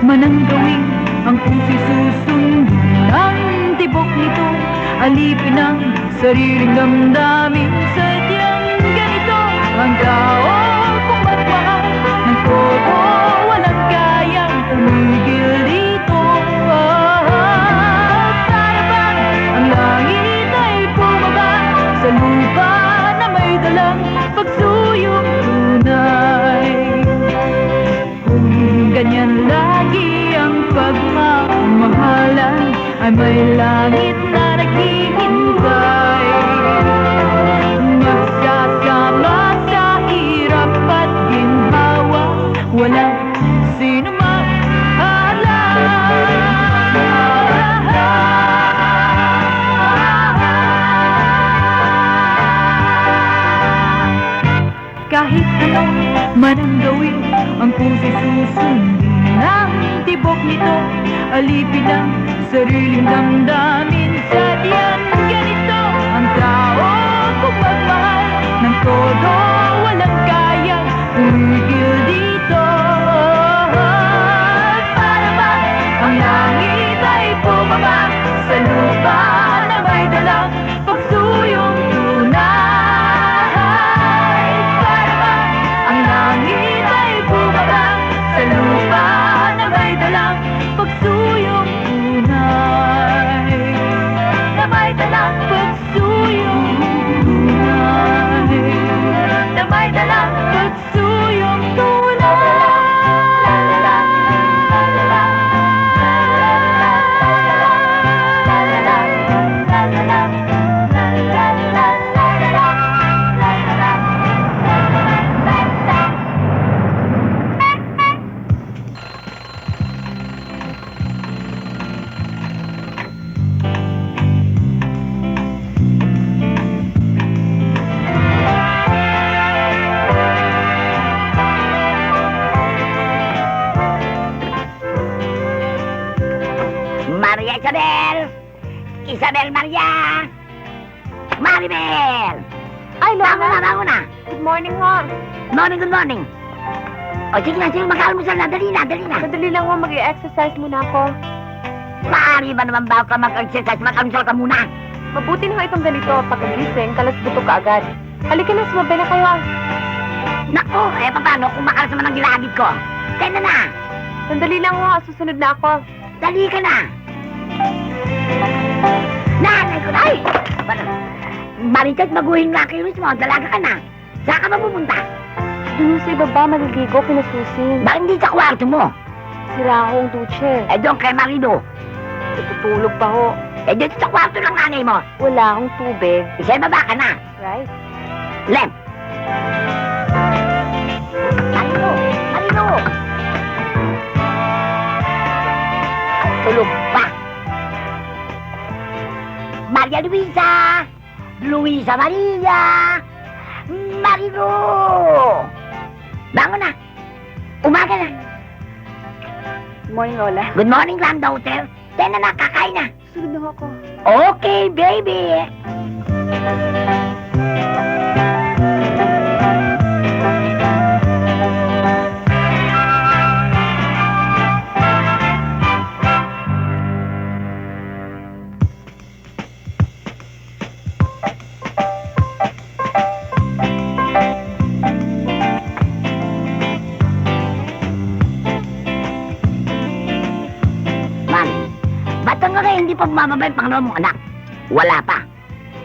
manang gawin ang puso'y susundin ang tibok nito, alipin ang sariling damdamin. Sadyang ganito ang tao, kung magmahal ng todo, walang kayang tumigil dito. Para bang ang langit ay bumaba sa lupa na may dalang pagsuyong tunay. Kung ganyan lagi ang pagmamahalan, ay may langit na naghihintay. Magsasama sa hirap at ginhawa, walang sino kahit ano man ang gawin, ang puso'y susundin ang tibok nito, alipin ang sariling damdamin. Sadyang ganito ang tao, kung magmahal ng todo, walang kayang tumigil dito. Para bang ang langit ay bumaba sa lupa na may dalang pagsuyong tunay. Para bang ang langit ay bumaba sa lupa na may dalang pagsuyong tunay. Na may dalang pagsuyong tunay. Na may dalang pagsuyong tunay. Maria Isabel! Isabel Maria! Maribel! Ay, Bango na, Lola! bango na! Good morning, ho. Morning, good morning! O sige na, mag-almusal na, dali na, dali na! Madali lang, ho. Mag-i-exercise muna ako. Maaari ba naman ba ka mag-exercise, mag-almusal ka muna? Mabuti na ho itong ganito. Pagkagising, kalas buto ka agad. Halika na, sumabay na kayo. Naku, paano kung makalas naman ang gilagid ko? Kaya na! Sandali lang, ho. Susunod na ako. Dali ka na! Nanay ko na! Ay! Marites, maguhin nga kayo mismo. Dalaga ka na. Saan ka ba pupunta? Doon sa ibaba, maliligo, pinasusin. Bakit hindi sa kwarto mo? Sira akong duche. Doon kay Marido. Tutulog pa ho. Dito sa kwarto ng nanay mo. Wala akong tubig. Isa baba ka na. Right? Lem! Marido! Marido! Tulog pa. Maria Luisa! Luisa Maria! Marido! Bangon na! Umaga na! Good morning, Lola. Good morning, granddaughter! Tayo na nakakain na! Sunod na ho ako. Okay, baby! Hindi pa bumababa yung pangalawa mong anak. Wala pa.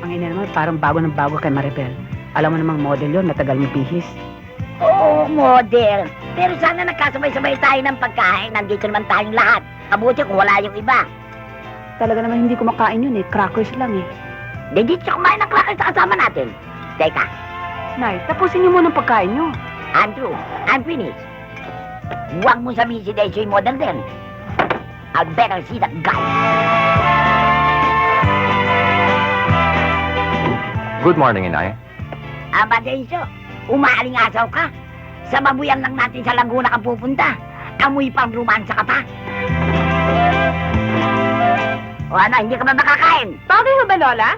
Ang ina naman, parang bago ng bago kay Maribel. Alam mo namang model yun, matagal mo bihis. Oo, model. Pero sana nagkasabay-sabay tayo ng pagkain. Nandito naman tayong lahat. Mabuti kung wala yung iba. Talaga naman hindi kumakain yun eh, crackers lang eh. Dito siya kumain ng crackers sa kasama natin. Teka, Nay, tapusin niyo muna ang pagkain niyo. Andrew, I'm finished. Huwag mo sabihin si Daisy model din. I'll better see that guy. Good morning, Inay. Aba, Daisy, umaaling-asaw ka. Sa babuyan lang natin sa Laguna ka pupunta. Amoy pang romansa ka pa. O ano, hindi ka ba makakain? Bagay ho ba, Lola?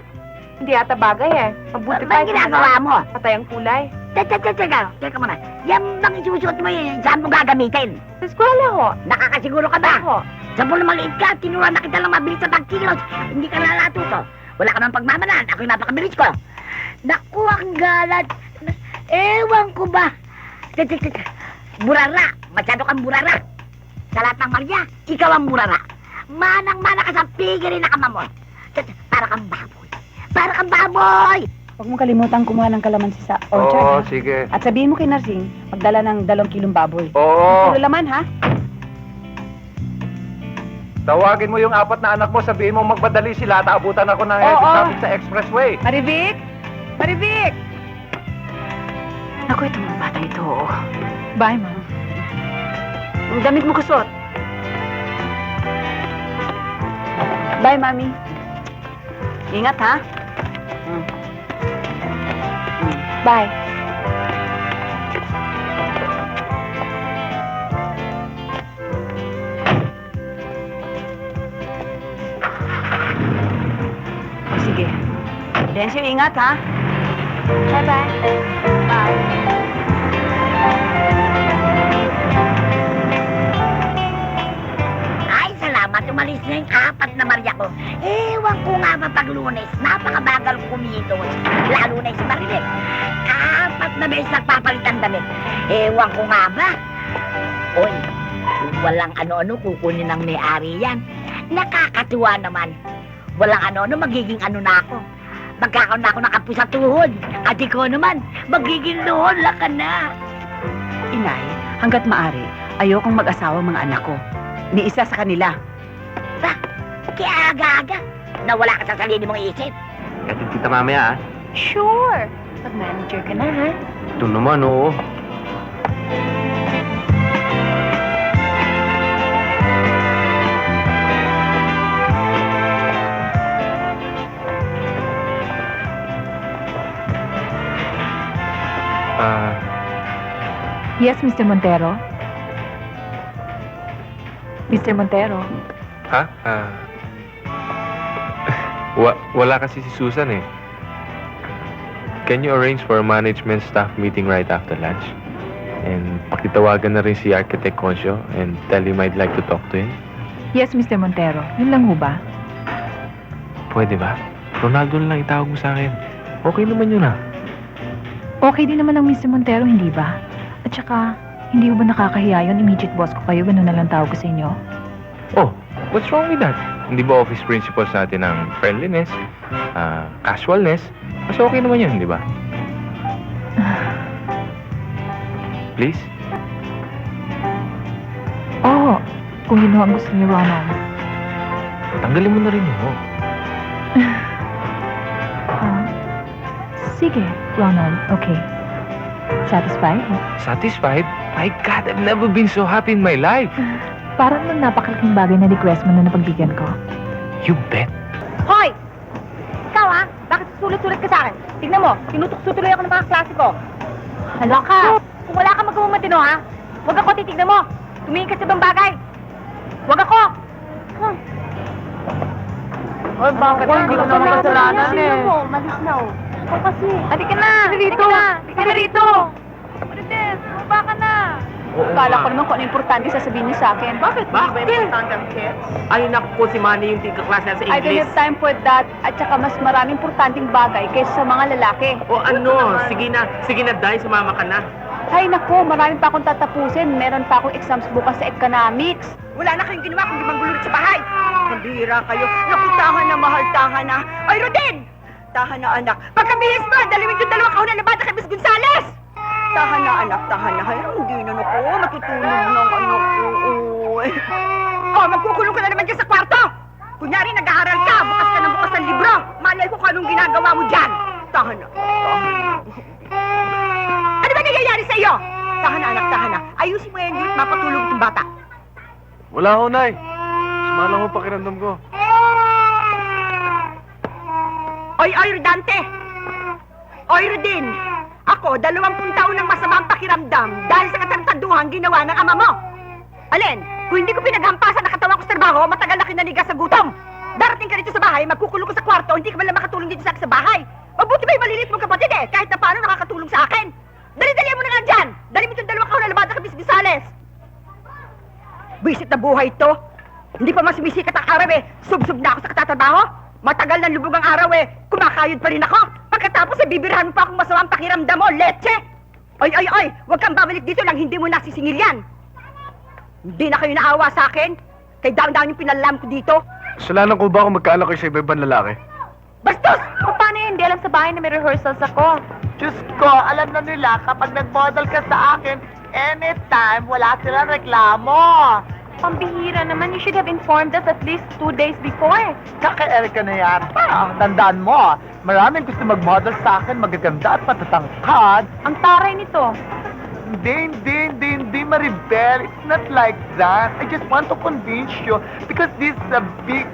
Hindi ata bagay eh. Mabuti Ano ba ginagawa mo? Patay ang kulay. Teka muna. Yan bang isusuot mo yun? Saan mo gagamitin? Sa eskwela ho. Nakakasiguro ka ba? Ako. Sa mula maliit ka, tinuruan na kita lang mabilis sa pagkilos. Hindi ka nalatuto. Wala ka nang pagmamanan. Ako'y napakabilis ko. Naku, ang galat. Ewan ko ba? Burara. Masyado kang burara. Sa lahat ng Maria, ikaw ang burara. Manang-mana ka sa pigirin na kama mo. Para kang baboy. Para kang baboy! Huwag mong kalimutan kumuha ng kalamansi sa Oo, orchard, ha? sige. At sabihin mo kay Narsing, magdala ng 2 kilong baboy. Oo. Puro laman, ha? Tawagin mo yung 4 na anak mo, sabihin mo magpadali sila, taabutan ako ng heavy Oo. traffic sa expressway. Marivik! Marivik! Naku, itong mga batang ito, oo. Bye, Mom. Ang damit mo kusot. Bye, Mami. Ingat, ha? Bye. Sige. Densyo, ingat, ha? Bye-bye. Bye. Ay, salamat. Umalis na yung 4 na Maria ko. Ewan ko nga ba pag Lunes, napakabagal kumitos. Lalo na yung si Marilet. 4 na beses nagpapalit ang damit. Ewan ko nga ba? Oy, walang ano-ano kukunin ng may-ari yan. Nakakatuwa naman. Walang ano-ano, magiging ano na ako. Magkakaroon na ako ng kapo sa tuhod. At ikaw naman, magiging lola ka na. Inay, hanggat maaari, ayokong mag-asawa ang mga anak ko. Ni isa sa kanila. Ba, kaya aga-aga. Nawala ka sa sarili mong isip. Katid kita mamaya, ah. Sure. Mag-manager ka na, ha? Ito naman, oo. Yes, Mr. Montero. Mr. Montero. Ha? Wala kasi si Susan eh. Can you arrange for a management staff meeting right after lunch? And pakitawagan na rin si Architect Concio and tell him I'd like to talk to him. Yes, Mr. Montero. Yun lang ho ba? Pwede ba? Ronaldo na lang itawag mo sa akin. Okay naman yun ah. Okay din naman ang Mr. Montero, hindi ba? At saka, hindi ho ba nakakahiya yun? Immediate boss ko kayo, ganun na lang tawag ko sa inyo. Oh, what's wrong with that? Hindi ba office principles natin ng friendliness, casualness? Mas okay naman yun, di ba? Please? Oo, kung yun ho ang gusto niyo, Ronald. Tanggalin mo na rin mo. Sige, Ronald. Okay. Satisfied? Satisfied? My God, I've never been so happy in my life. Parang nung napakalaking bagay na request mo na napagbigyan ko. You bet. Hoy! Ikaw, ha? Bakit sulit-sulit ka sa akin? Tignan mo, tinutukso tuloy ako ng mga klase ko. Hala ka! Kung wala ka magawang matino, ha? Huwag ako titignan mo. Tumingin ka sa ibang bagay. Huwag ako! Hoy, bakit? Hindi ko naman kasalanan eh. Malis na oh. Ikaw kasi. Halika na! Halika na! Halika na rito! Marites, bumaba ka na! Akala ko naman kung ano importante sasabihin niyo sa akin. Bakit? Bakit? Ay, naku, si Manny yung tingkaklase sa I don't English. have time for that. At saka mas maraming importanteng bagay kaysa sa mga lalaki. O ano, sige na, Day, sumama ka na. Ay nako, maraming pa akong tatapusin. Meron pa akong exams bukas sa economics. Wala na kayong ginawa kundi manggulot sa bahay. Pambihira kayo. Naku, tahan na, mahal, tahan na. Ay, Rodin! Tahan na, anak. Pagkabihis mo, dalawin yung 2 kaunan na bata kay Miss Gonzales! Tahan na, anak, tahan na. Ay, hindi na, naku. Matutulog ng anak ko. Uy. Oh, magkukulong ka na naman dyan sa kwarto. Kunyari, nag-aaral ka. Bukas ka ng bukas ng libro. Malay ko kung anong ginagawa mo dyan. Tahan na, tahan na. Ano ba nangyayari sa iyo? Tahan na, anak, tahan na. Ayusin mo yan, Yut. Mapatulog itong bata. Wala ho, Nay. Sumala ho pakiramdam ko. Oy, Rodante! Oy, Rodin! Ako, 20 taon ng masamang pakiramdam dahil sa katartaduhang ginawa ng ama mo. Alin, kung hindi ko pinaghampasan na katawan ko sa trabaho, matagal na kinanigas sa gutom. Darating ka rito sa bahay, magkukulong ko sa kwarto, hindi ka man lang makatulong dito sa bahay. Mabuti ba yung malilit mong kapatid eh, kahit na paano nakakatulong sa akin. Dali-dali mo na nga dyan! Dali mo yung 2 kahon na labada kay Miss Gonzales! Bisit na buhay to. Hindi pa mas sumisikat ang araw eh. Sub-sub na ako sa katatrabaho. Matagal na lubog ang araw eh. Kumakayod pa rin ako. Pagkatapos bibirahan mo pa akong masamang pakiramdam mo, leche! Oy! Huwag kang babalik dito lang, hindi mo nasisingil yan. Hindi na kayo naawa sa akin. Kay down-down yung pinalam ko dito. Kasalanan ko ba kung magkaanak kayo sa iba-ibang lalaki? Bastos! Paano yun? Hindi alam sa bahay na may rehearsals ako. Diyos ko, alam na nila kapag nag-model ka sa akin, anytime, wala silang reklamo. Pambihira naman. You should have informed us at least 2 days before. Kaka-Erika na yan. Tandaan mo, maraming gusto mag-model sa akin, magaganda at matatangkad. Ang taray nito. Hindi, Maribel. It's not like that. I just want to convince you because this is a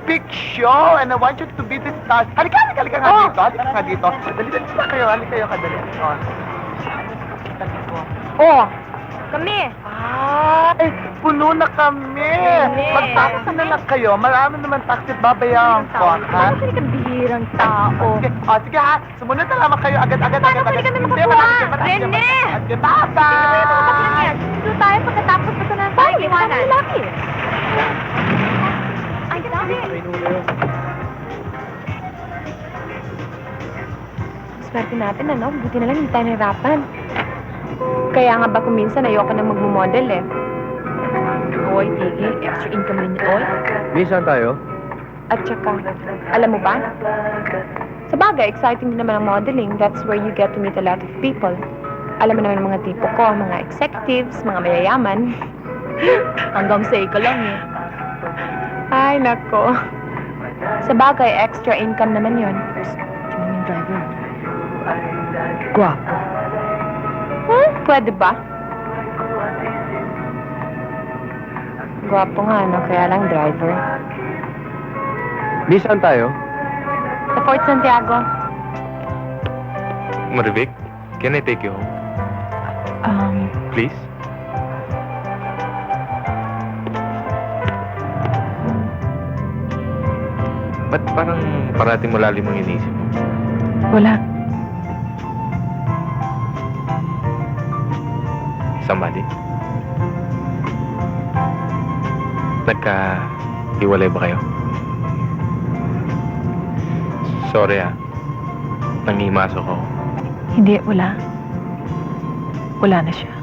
big show and I want you to be the star. Halika nga dito. Halika nga dito. Dali na kayo. Halika kayo, kadali. Oh, kami. Ay, puno na kami. Magtakas na lang kayo. Marami naman taxi at babayaran ko, ha? Paano ka bihirang tao? Sige ha. Sumunod na lamang kayo. Agad. Paano pwede kami makakuha? Rene! Bye-bye! Dito tayo pagkatapos ito na tayo. Liwanag. Ay, dami. Swerte natin, ano? Buti na lang hindi tayo nahirapan. Kaya nga ba kung minsan ayoko na magmumodel eh. Oy, tigil. Extra income rin yun, oy. Minsan tayo? At saka, alam mo ba? Sa bagay, exciting din naman ang modeling. That's where you get to meet a lot of people. Alam mo naman ang mga tipo ko, mga executives, mga mayayaman. Hanggang say ko lang eh. Ay, nako. Sa bagay, extra income naman yun. Sino yung driver? Guwapo. Pwede ba? Gwapo nga, no? Kaya lang driver. Minsan tayo? Sa Fort Santiago. Maribik, can I take you home? Please? Ba't parang parating malalim ang inisip mo? Wala. Somebody? Nagka-hiwalay ba kayo? Sorry nangimasok ako. Hindi, wala. Wala na siya.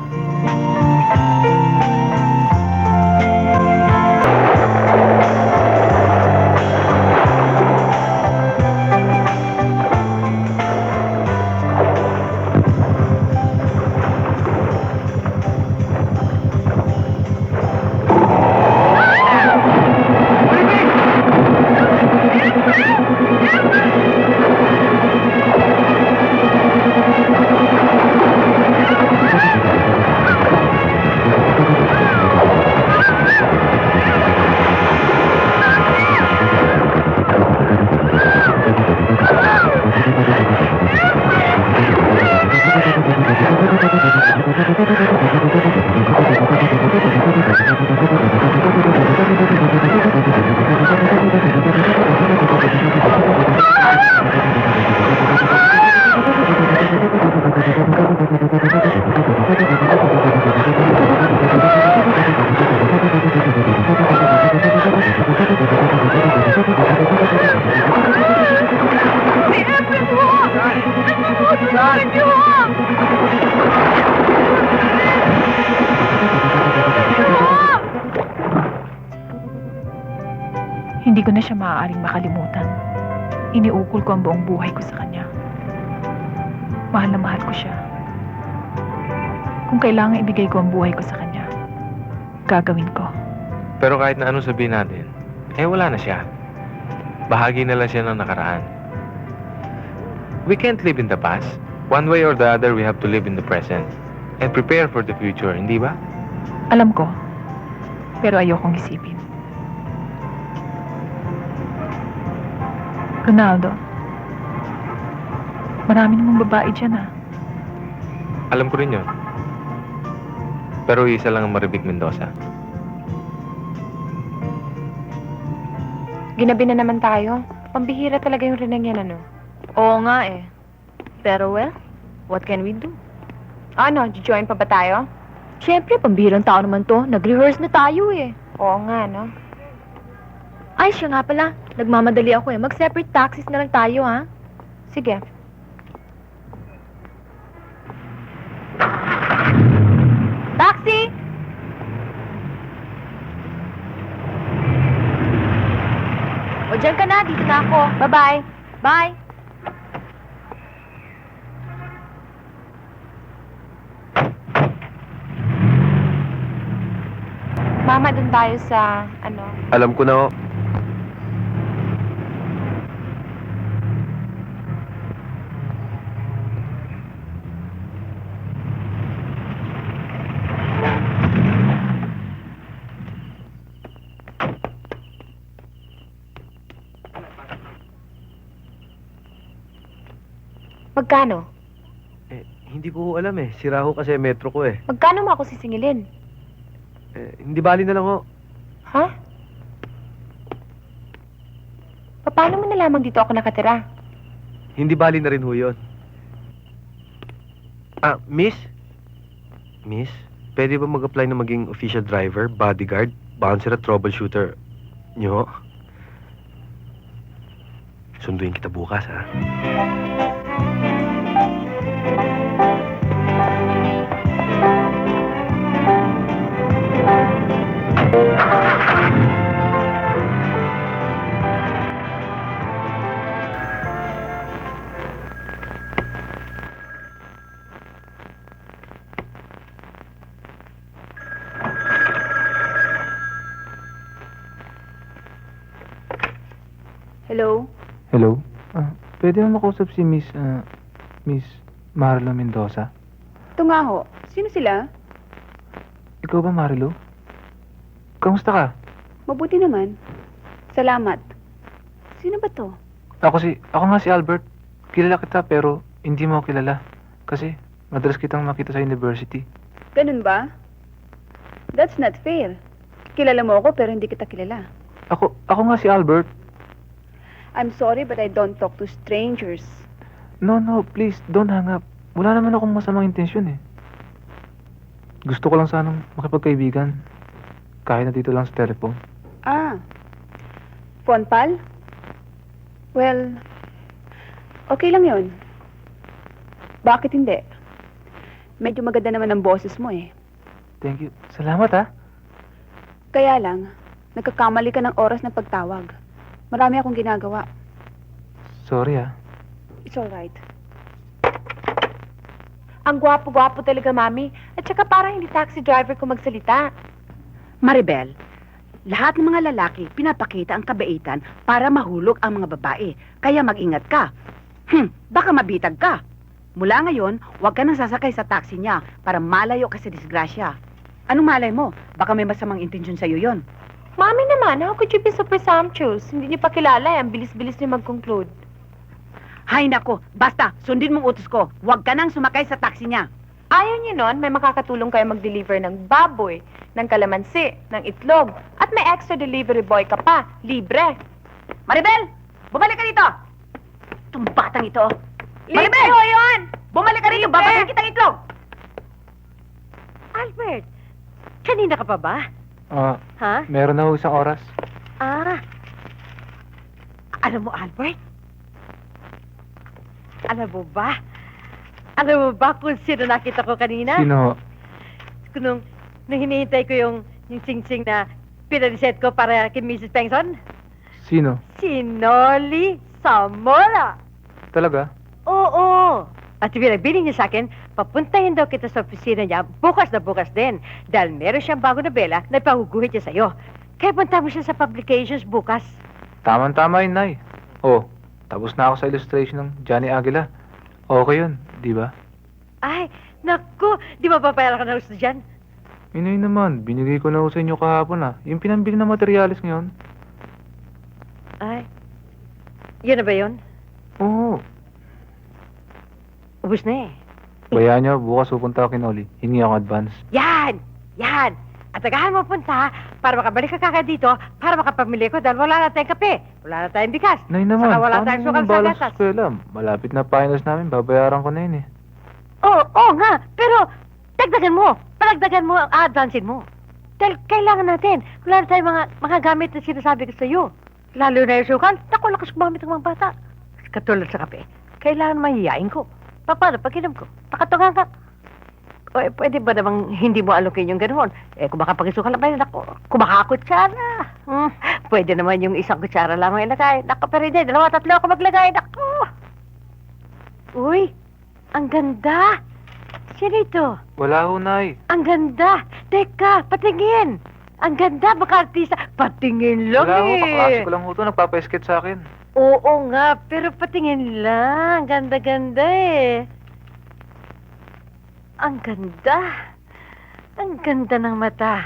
Hindi ko na siya maaaring makalimutan. Iniukol ko ang buong buhay ko sa kanya. Mahal na mahal ko siya. Kung kailangan ibigay ko ang buhay ko sa kanya, gagawin ko. Pero kahit na anong sabihin natin, wala na siya. Bahagi na lang siya ng nakaraan. We can't live in the past. One way or the other, we have to live in the present. And prepare for the future, hindi ba? Alam ko, pero ayokong isipin. Ronaldo, marami namang babae dyan Alam ko rin yun. Pero isa lang ang Maribik Mendoza. Ginabi na naman tayo. Pambihira talaga yung rinang yan, ano? Oo nga eh. Pero well, what can we do? Ano, join pa ba tayo? Siyempre, pambihirang tao naman to. Nag-rehearse na tayo eh. Oo nga, no? Ay, siya nga pala. Nagmamadali ako eh. Mag-separate taxis na lang tayo, ha? Sige. Taxi! O, dyan ka na. Dito na ako. Bye-bye. Bye. Mama, dun tayo sa, ano, Alam ko na ho. magkano? Hindi ko ho alam eh. Sira ho kasi metro ko eh. Magkano mo ako sisingilin? Hindi bali na lang ho. Ha? Paano mo nalamang dito ako nakatira? Hindi bali na rin ho yun. Miss? Miss? Pwede ba mag-apply na maging official driver, bodyguard, bouncer at troubleshooter nyo? Sunduin kita bukas, ha? Hello? Hello? Pwede mo makausap si Miss Marlo Mendoza? Ito nga ho. Sino sila? Ikaw ba, Marlo? Kamusta ka? Mabuti naman. Salamat. Sino ba to? Ako nga si Albert. Kilala kita pero hindi mo ako kilala. Kasi madalas kitang makita sa university. Ganun ba? That's not fair. Kilala mo ako pero hindi kita kilala. Ako nga si Albert. I'm sorry but I don't talk to strangers. No, please, don't hang up. Wala naman akong masamang intensyon eh. Gusto ko lang sanang makipagkaibigan. Kahit na dito lang sa telephone. Phone pal? Well, okay lang yon. Bakit hindi? Medyo maganda naman ang boses mo eh. Thank you. Salamat ha. Kaya lang, nagkakamali ka ng oras ng pagtawag. Marami akong ginagawa. Sorry ha. It's alright. Ang gwapo-gwapo talaga, Mami. At saka parang hindi taxi driver ko magsalita. Maribel, lahat ng mga lalaki pinapakita ang kabaitan para mahulog ang mga babae. Kaya mag-ingat ka. Baka mabitag ka. Mula ngayon, huwag ka nang sasakay sa taxi niya para malayo ka sa disgrasya. Anong malay mo? Baka may masamang intensyon sa'yo yon. Mami naman, how could you be so presumptuous? Hindi niyo pa kilala eh. Ang bilis-bilis niyo mag-conclude. Hay nako, basta, sundin mong utos ko. Huwag ka nang sumakay sa taxi niya. Ayaw niyo nun, may makakatulong kayo mag-deliver ng baboy, ng kalamansi, ng itlog, at may extra delivery boy ka pa. Libre. Maribel, bumalik ka dito! Itong batang ito. Libre Maribel! ho yun! Bumalik ka rito, Libre! babalik kitang itlog! Albert, kanina ka pa ba? Ha? Meron na ho isang oras. Alam mo, Albert? Alam mo ba? Alam mo ba kung sino nakita ko kanina? Sino ho? Nung hinihintay ko yung sing-sing na pinaliset ko para kay Mrs. Pengson? Sino? Si Noli Zamora. Talaga? Oo. At binagbiling niya sa akin, papuntahin daw kita sa opisina niya bukas na bukas din. Dahil meron siyang bago nobela na ipahuguhit niya sa'yo. Kaya punta mo siya sa publications bukas. Tama-tama yun, Nay. Oh, tapos na ako sa illustration ng Johnny Aguila. Okay yun, di ba? Ay, naku, di ba papayala ka na gusto dyan? Inay naman, binigay ko na ho sa inyo kahapon Yung pinambili na materialis ngayon. Ay, yun na ba yun? Oo. Ubus na eh. Bayaan nyo, bukas pupunta ako kay Noli. Hingi ako advance. Yan! At agahan mo punta para makabalik ka kagad dito para makapamili ko dahil wala na tayong kape, wala na tayong bigas. Nay naman, Saka wala paano tayong yung sukal sa balas sa gatas. eskwela? Malapit na finals namin, babayaran ko na yun eh. Oo nga. Pero, dagdagan mo. Palagdagan mo, advancein mo. Dahil kailangan natin. Wala na tayong mga gamit na sinasabi ko sa'yo. Lalo na yung sukan. Naku, lakas gumamit ng mga bata. Katulad sa kape. Kailangan mahihain ko. Paano pag inom ko? Nakatungan ka. O, pwede ba namang hindi mo alukin yung ganoon? Kung makapag-isukan lang ba yun, naku, kumakakutsara. Pwede naman yung isang kutsara lang ang ilagay. Naku, pero hindi, 2, 3 ako maglagay. Naku! Uy, ang ganda. Sino ito? Wala ho, Nay. Ang ganda. Teka, patingin. Ang ganda, baka artista. Patingin lang Wala ho, eh. kaklase ko lang ho to. Nagpapa-sketch sa akin. Oo nga, pero patingin lang. Ganda-ganda eh. Ang ganda. Ang ganda ng mata.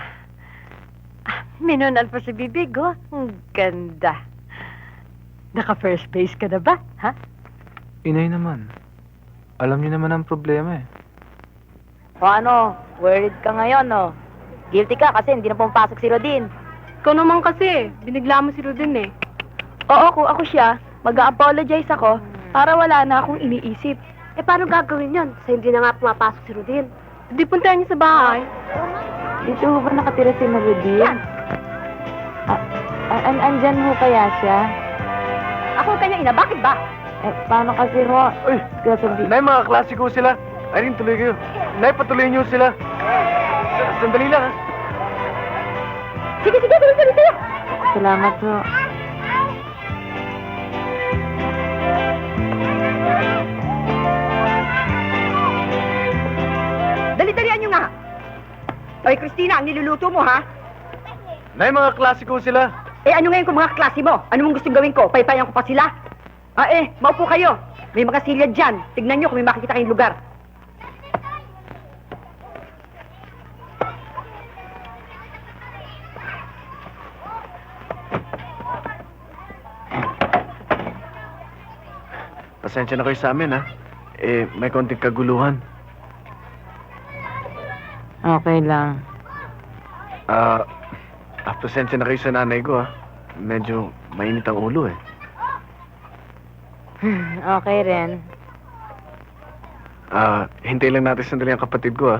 Minunal pa sa bibig, oh. Ang ganda. Naka-first base ka na ba, ha? Inay naman. Alam niyo naman ang problema eh. O ano, worried ka ngayon, no? Guilty ka kasi hindi na pumapasok si Rodin. Ikaw naman kasi, binigla mo si Rodin eh. Oo, kung ako siya, mag-a-apologize ako para wala na akong iniisip. Paano gagawin yun? Sa hindi na nga pumapasok si Rodin. Di puntahan niyo sa bahay. Dito ho ba nakatira si Rodin? Andyan ho kaya siya? Ako ang kanyang ina, bakit ba? Paano kasi ho? Uy, Nay, mga klase ko sila. Irene, tuloy kayo. Nay, patuloy niyo sila. Sandali lang, ha? Sige, tuloy. Salamat ho. Dali-dalian nyo nga. Oy, Christina, ang niluluto mo, ha? Nay, mga klase ko sila. Ano ngayon kung mga klase mo? Ano mong gustong gawin ko? Paypayan ko pa sila? Maupo kayo. May mga silya dyan. Tignan nyo kung may makikita kayong lugar. Pasensya na kayo sa amin, ha? May konting kaguluhan. Okay lang. Pasensya na kayo sa nanay ko, ha? Medyo mainit ang ulo, eh. Okay rin. Hintay lang natin sandali ang kapatid ko, ha?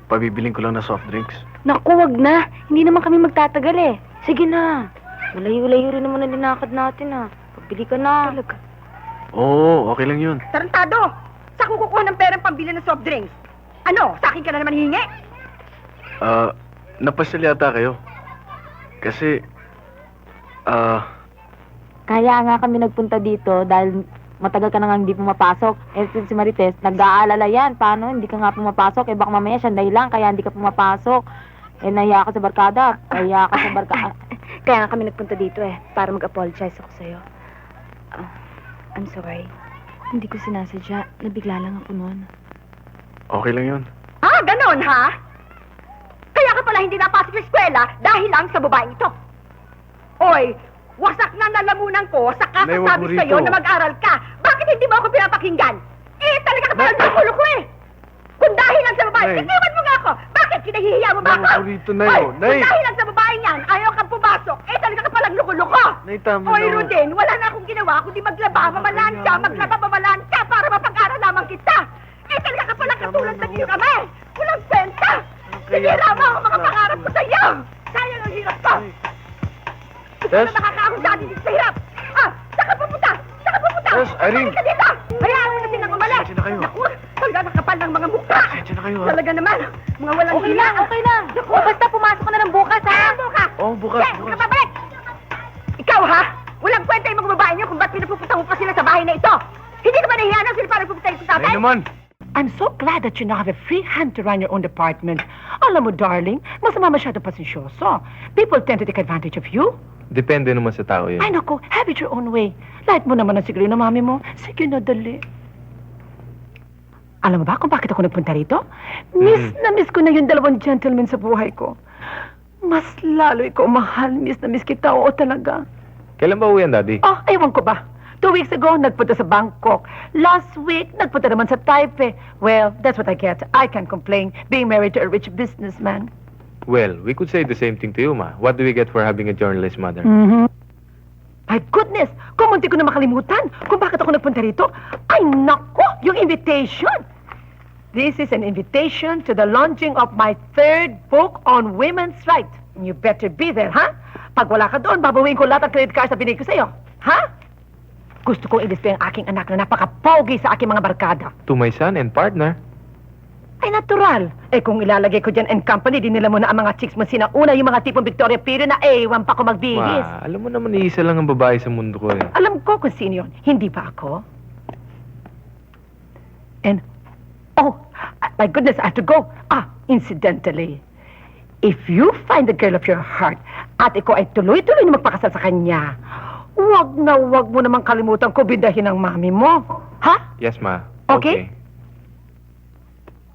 Pabibiling ko lang na soft drinks. Naku, wag na. Hindi naman kami magtatagal eh. Sige na. Malayo-layo rin naman ang linakad natin ah. Pagbili ka na. Talaga. Oo, okay lang yun. Tarantado! Saan ko kukuha ng perang pambili ng soft drinks? Ano? Sa akin ka na naman hingi? Napasyal yata kayo. Kasi, Kaya nga kami nagpunta dito dahil matagal ka na nga hindi pumapasok. Si Marites, nag-aalala yan. Paano? Hindi ka nga pumapasok. Baka mamaya siya lang kaya hindi ka pumapasok. Nahiya ka sa barkada. Nahiya ka sa barkada. Kaya nga kami nagpunta dito para mag-apologize ako sa'yo. I'm sorry. Hindi ko sinasadya. Nabigla lang ako noon. okay lang yun. Ganon, ha? Kaya ka pala hindi napasok sa eskwela dahil lang sa babaeng ito. Oy, wasak na nalamunan ko sa Nay, wag mo kakasabi sa'yo rito. na mag-aral ka. Bakit hindi mo ako pinapakinggan? Talaga ka palang nakulo ko eh. Kung dahil lang sa babae, Nay. itiwan mo nga ako. Bakit kinahihiya mo ba Nay, ako? wag mo rito, Nay, Oy, oh. Nay. kung dahil lang sa babae niyan, ayaw kang pumasok, talaga ka palang luko-luko. Nay, tama Oy, na. Rudin, wala na akong ginawa kundi maglaba, mamalansya, maglaba, mamalansya para mapag-aral lamang kita. Talaga ka palang katulad ng iyong ama. Walang kwenta. Sinira mo ang mga pangarap ko sa iyo. Sayang ang hirap ko. Ikaw na nakakaahon sa atin dito sa hirap. Saan ka pupunta? Saan ka pupunta? Yes, Irene. Halika dito. Hayaan mo na silang umalis. Pasensya na kayo. Naku, talaga nakapal ng mga mukha. Pasensya na kayo, ha? Talaga naman. Mga walang Okay hila. lang, okay lang. Basta pumasok ka na ng bukas, ha? Bukas. Oo, bukas, Yes, bukas. kapabalik. Ikaw, ha? Walang kwenta yung mga babae niyo kung ba't pinapupunta mo pa sila sa bahay na ito. Hindi ka ba nahiya na sila parang pupunta sa tatay? Nay naman. I'm so glad that you now have a free hand to run your own department. Alam mo, darling, masama masyado pasensyoso. People tend to take advantage of you. Depende naman sa tao yun. Ay, naku, have it your own way. Light mo naman ang siguro ng mami mo. Sige na, dali. Alam mo ba kung bakit ako nagpunta rito? Miss na miss ko na yung 2 gentlemen sa buhay ko. Mas lalo ikaw mahal, miss na miss kita, oo talaga. Kailan ba uwi ang daddy? Oh, ewan ko ba. 2 weeks ago, nagpunta sa Bangkok. Last week, nagpunta naman sa Taipei. Well, that's what I get. I can't complain being married to a rich businessman. Well, we could say the same thing to you, ma. What do we get for having a journalist mother? Mm-hmm. My goodness! Kung munti ko na makalimutan kung bakit ako nagpunta rito. Ay, naku! Yung invitation! This is an invitation to the launching of my third book on women's rights. You better be there, ha? Pag wala ka doon, babawiin ko lahat ng credit cards na binigay ko sa'yo. Ha? Gusto kong i-display ang aking anak na napaka-pogi sa aking mga barkada. To my son and partner. Ay, natural. Eh, kung ilalagay ko dyan and company, di nila mo na ang mga chicks mo sinauna, yung mga tipong Victoria Period na ewan pa ko magbihis. Ma, alam mo naman, iisa lang ang babae sa mundo ko eh. Alam ko kung sino yun. Hindi ba ako? And, oh, my goodness, I have to go. Incidentally, if you find the girl of your heart at ikaw ay tuloy-tuloy na magpakasal sa kanya, wag mo naman kalimutan ko bindahin ang mami mo. Ha? Yes, ma. Okay.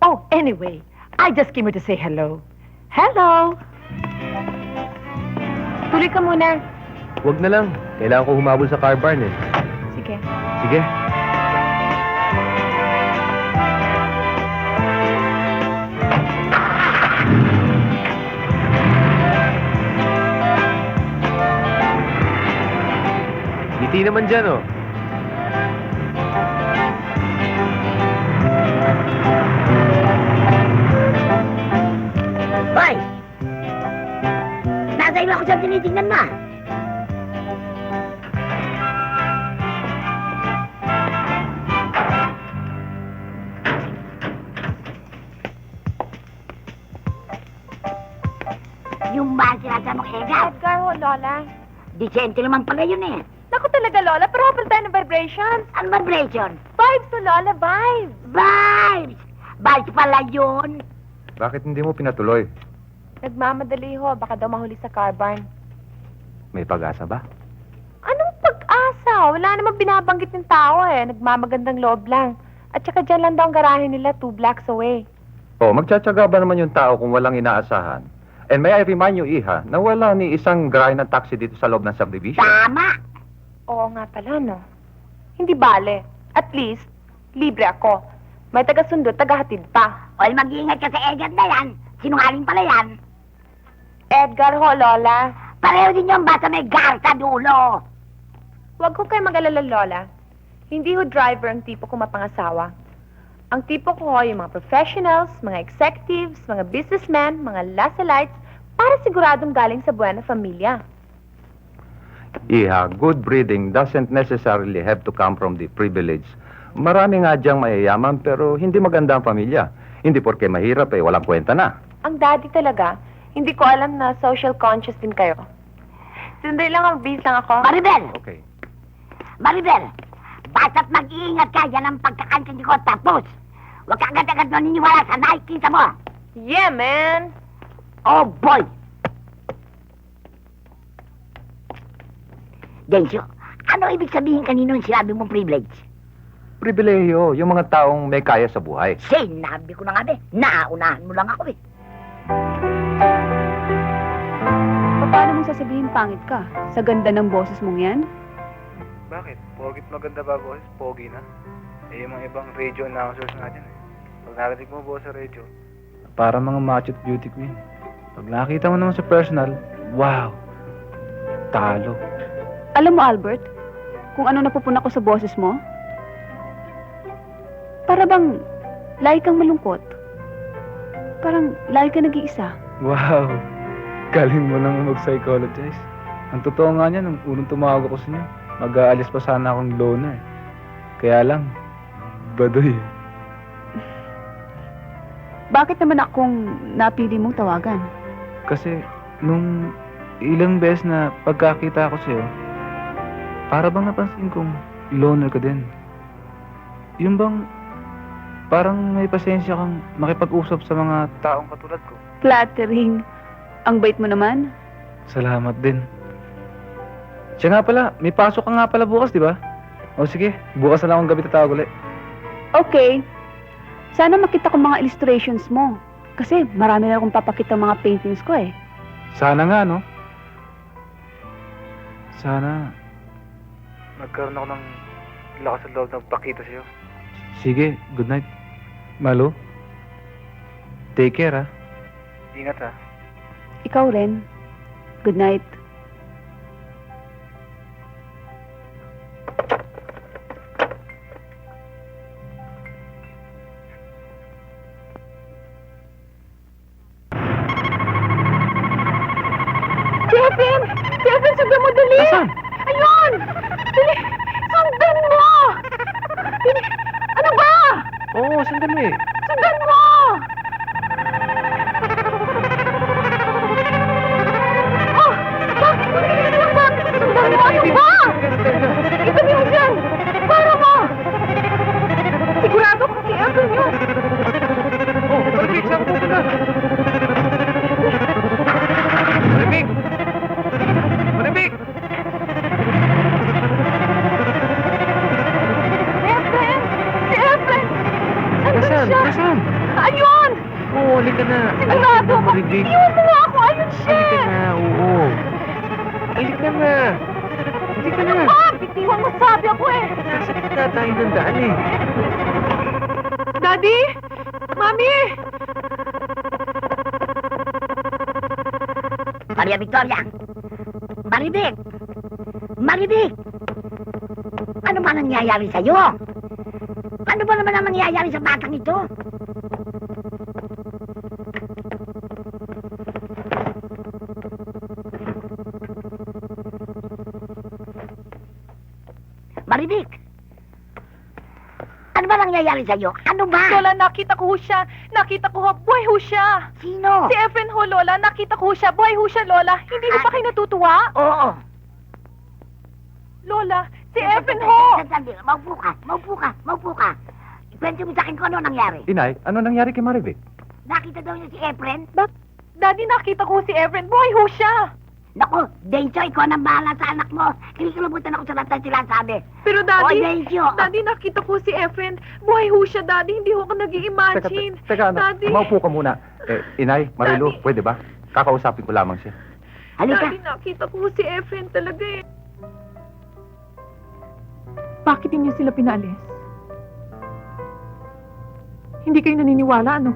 Oh, anyway, I just came here to say hello. Hello! Tuloy ka muna. Wag na lang. Kailangan ko humabol sa car barn eh. Sige. Sige. Ngiti naman dyan, oh. Hoy! Nasa ilo ako siyang tinitingnan na. Yung ba ang sinasamang Edgar? Edgar ho, Lola. Decente naman pala yun eh. Naku talaga, Lola. Pero hapal tayo ng vibration. Ano vibration? Vibes to Lola, vibes. Vibes! Vibes pala yun. Bakit hindi mo pinatuloy? Nagmamadali ho. Baka daw mahuli sa car barn. May pag-asa ba? Anong pag-asa? Wala namang binabanggit ng tao eh. Nagmamagandang loob lang. At saka dyan lang daw ang garahe nila 2 blocks away. Oh, magtsatsaga ba naman yung tao kung walang inaasahan? And may I remind you, Iha, na wala ni isang garahe ng taxi dito sa loob ng subdivision. Tama! Oo nga pala, no? Hindi bale. At least, libre ako. May taga-sundo, taga-hatid pa. Oy, mag-iingat ka sa Edgar na yan. Sinungaling pala yan. Edgar ho, Lola. Pareho din yung basta may gar sa dulo. Huwag ko kayo mag-alala, Lola. Hindi ho driver ang tipo ko mapangasawa. Ang tipo ko ho, yung mga professionals, mga executives, mga businessmen, mga lasalites, para siguradong galing sa buena familia. Iha, good breeding doesn't necessarily have to come from the privilege. Marami nga diyang mayayaman pero hindi maganda ang pamilya. Hindi porke mahirap walang kwenta na. Ang daddy talaga, hindi ko alam na social conscious din kayo. Sandali lang, bis lang ako. Maribel! Okay. Maribel! Basta't mag-iingat ka, yan ang pagkakaintindi ko tapos. Huwag ka agad-agad naniniwala sa nakikita mo. Yeah, man! Oh, boy! Densyo, ano ibig sabihin kanino yung sinabi mong privilege? Pribilehiyo, yung mga taong may kaya sa buhay. Sinabi ko na nga, be. Naunahan mo lang ako, eh. Paano mong sasabihin pangit ka? Sa ganda ng boses mong yan? Bakit? Pogit maganda ba, boss? Pogi na. Eh, yung mga ibang radio announcers nga dyan eh. Pag narinig mo, boss, sa radio, para mga macho at beauty queen. Pag nakita mo naman sa personal, wow! Talo. Alam mo, Albert, kung ano napupuna ko sa boses mo? Para bang lagi kang malungkot. Parang lagi ka nag-iisa. Wow! Galing mo lang mag-psychologize. Ang totoo nga niya, nung unang tumawag ako sa inyo, mag-aalis pa sana akong loner. Kaya lang, baduy. Bakit naman akong napili mong tawagan? Kasi, nung ilang beses na pagkakita ko sa'yo, para bang napansin kong loner ka din. Yung bang, parang may pasensya kang makipag-usap sa mga taong katulad ko. Flattering. Ang bait mo naman. Salamat din. Siya nga pala, may pasok ka nga pala bukas, di ba? O sige, bukas na lang akong gabi tatawag ulit. Okay. Sana makita ko mga illustrations mo. Kasi marami na akong papakita mga paintings ko eh. Sana nga, no? Sana nagkaroon ako ng lakas ng loob na pakita sa'yo. Sige, good night. Malo, take care, ha? Ingat, ha? Ikaw rin. Good night. Dali! Nasaan? Ayun! Dali! Sundan mo! Dali! Ano ba? Oo, sandali. Sundan mo! Oh! Bakit mo nililang sa akin? Sundan mo! Ano ba? Itabi mo dyan! Para mo! Sigurado kung si Evan yun. Oh, Maribig, saan po na? Maribig! Maribig! Efren! Si Efren! Nandun Nasaan? siya! Nasaan? Ayun! Oo, halika na. Sigurado ako! Maribig. Iwan mo nga ako! Ayun siya! Halika na, oo. Halika na. Halika na. Ah! Bitiwan mo sabi ako eh! Nasa gitna tayo ng daan eh. Daddy! Mami! Maria Victoria! Maribig! Maribig! Ano ba nangyayari sa'yo? Ano ba naman ang nangyayari sa batang ito? Maribig! Ano ba nangyayari sa'yo? Ano ba? Lola, nakita ko ho siya. Nakita ko ho. Buhay ho siya. Sino? Si Efren ho, Lola. Nakita ko ho siya. Buhay ho siya, Lola. Hindi ho ba kayo natutuwa? Oo. Lola, si Efren ho! Sandali, maupo ka. Maupo ka. Maupo ka. Ikwento mo sa akin kung ano nangyari. Inay, ano nangyari kay Maribig? Nakita daw niya si Efren? Daddy, nakita ko ho si Efren. Buhay ho siya. Naku, Densyo, ikaw nang bahala sa anak mo. Kinikilabutan ako sa lahat ng sinasabi. Pero O, Daddy, Densyo. Daddy, nakita ko si Efren. Buhay ho siya, Daddy. Hindi ho ako nag-i-imagine. Teka, anak, Daddy, maupo ka muna. Inay, Marilu, Daddy. pwede ba? Kakausapin ko lamang siya. Halika. Daddy, nakita ko ho si Efren talaga eh. Bakit niyo sila pinaalis? Hindi kayo naniniwala, ano?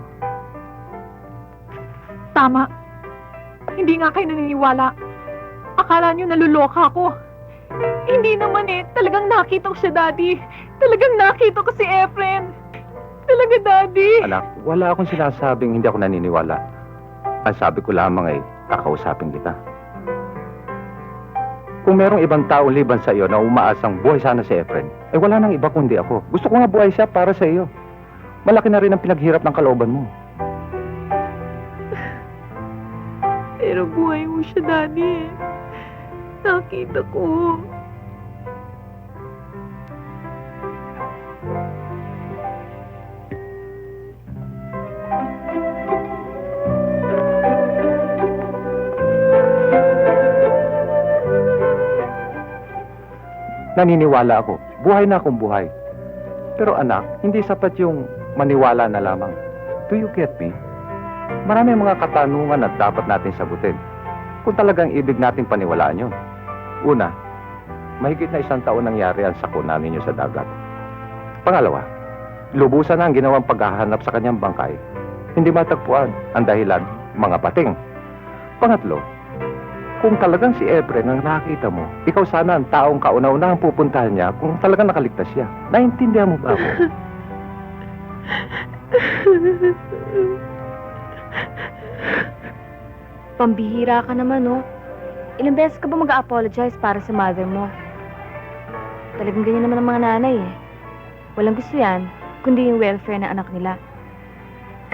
Tama. Hindi nga kayo naniniwala. Akala niyo naluloka ako. Hindi naman eh. Talagang nakita ko siya, Daddy. Talagang nakita ko si Efren. Talaga, Daddy. Anak, wala akong sinasabing hindi ako naniniwala. Ang sabi ko lamang ay kakausapin kita. Kung merong ibang tao liban sa iyo na umaasang buhay sana si Efren, wala nang iba kundi ako. Gusto ko nga buhay siya para sa iyo. Malaki na rin ang pinaghirap ng kalooban mo. Pero buhay mo siya, Daddy. Nakita ko. Naniniwala ako. Buhay na akong buhay. Pero anak, hindi sapat yung maniwala na lamang. Do you get me? Marami mga katanungan na dapat natin sagutin. Kung talagang ibig natin paniwalaan yun. Una, mahigit na 1 taon nangyari ang sakuna ninyo sa dagat. Pangalawa, lubusan na ang ginawang paghahanap sa kanyang bangkay. Hindi matagpuan ang dahilan, mga pating. Pangatlo, kung talagang si Efren ang nakita mo, ikaw sana ang taong kauna-unahang pupuntahan niya kung talagang nakaligtas siya. Naintindihan mo ba ako? Pambihira ka naman, no? Ilang beses ka ba mag-apologize para sa mother mo? Talagang ganyan naman ang mga nanay, eh. Walang gusto yan, kundi yung welfare ng anak nila.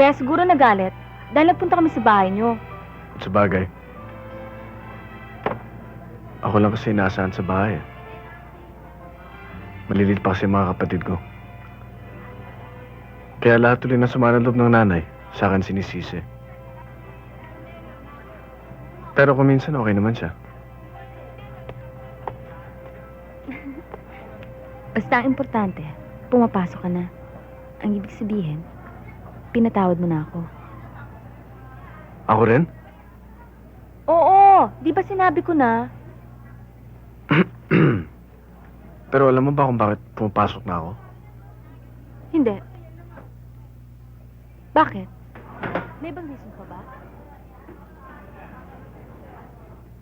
Kaya siguro nagalit dahil nagpunta kami sa bahay niyo. Sa bagay. Ako lang kasi inaasahan sa bahay. Malilit pa kasi mga kapatid ko. Kaya lahat tuloy na sumana loob ng nanay, sa akin sinisisi. Pero kung minsan okay naman siya. Basta ang importante, pumapasok ka na. Ang ibig sabihin, pinatawad mo na ako. Ako rin? Oo, di ba sinabi ko na? Pero alam mo ba kung bakit pumapasok na ako? Hindi. Bakit? May ibang reason pa ba?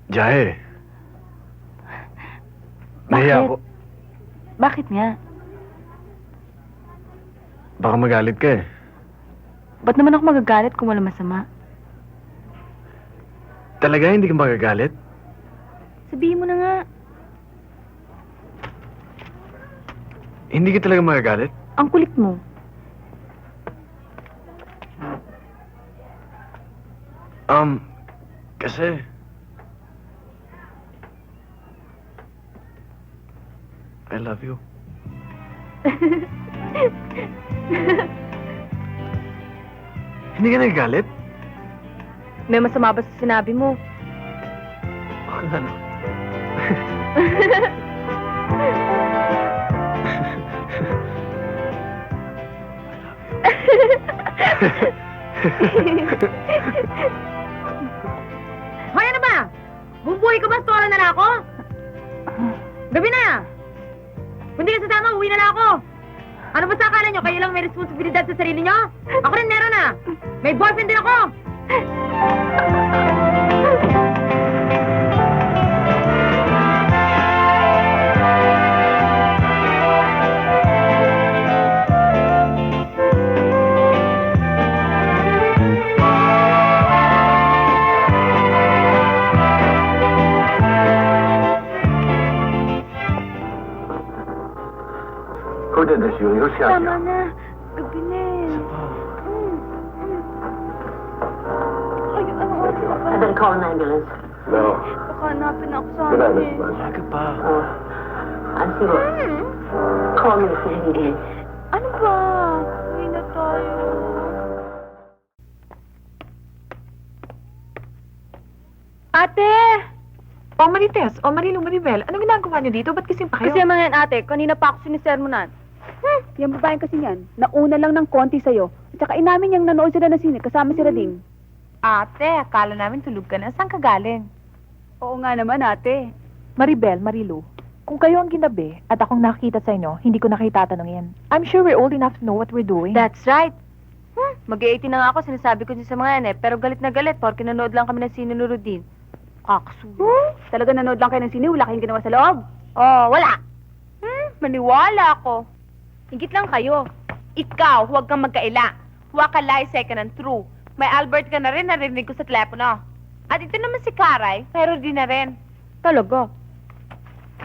Jahe. Bakit? Nahiya ako. Bakit nga? Baka magalit ka eh. Ba't naman ako magagalit kung wala masama? Talaga hindi ka magagalit? Sabihin mo na nga. Hindi ka talaga magagalit? Ang kulit mo. Kasi... I love you. Hindi ka nagagalit? May masama ba sa sinabi mo? Ano? Hoy, ano ba? Bumbuhay ka ba? Stola na lang ako? Gabi na! Kung di ka sasama, uwi na lang ako! Ano ba sa akala nyo? Kayo lang may responsibilidad sa sarili nyo? Ako rin meron na! May boyfriend din ako! Who did this, Yuli? Who shot you? na. Gabi na eh. Ay, ano oras na ba? I better call an ambulance. No. Baka hanapin ako sa Good night, amin Miss Blunt. Aga pa. I'll see what. Call me if you need. Ano ba? Uwi na tayo. Ate! O Marites, o Marilu Maribel, anong ginagawa niyo dito? Ba't kising pa kayo? Kasi mga yan, ate, kanina pa ako sinisermonan. Yung babaeng kasi yan, nauna lang ng konti sa'yo. At saka inamin niyang nanood sila ng sine, kasama si Rading. Ate, akala namin tulog ka na. Saan ka galing? Oo nga naman, ate. Maribel, Marilu, kung kayo ang ginabi at akong nakita sa inyo, hindi ko na kayo tatanungin. I'm sure we're old enough to know what we're doing. That's right. Mag-18 na nga ako, sinasabi ko din sa mga yan eh. Pero galit na galit, porque nanood lang kami ng sine ni Rodin. Kakasuyo. Talaga nanood lang kayo ng sine, wala kayong ginawa sa loob? Oh, wala. Maniwala ako. Higit lang kayo. Ikaw, huwag kang magkaila. Huwag ka lie, second and true. May Albert ka na rin, narinig ko sa telepono. At ito naman si Karay, pero di na rin. Talaga?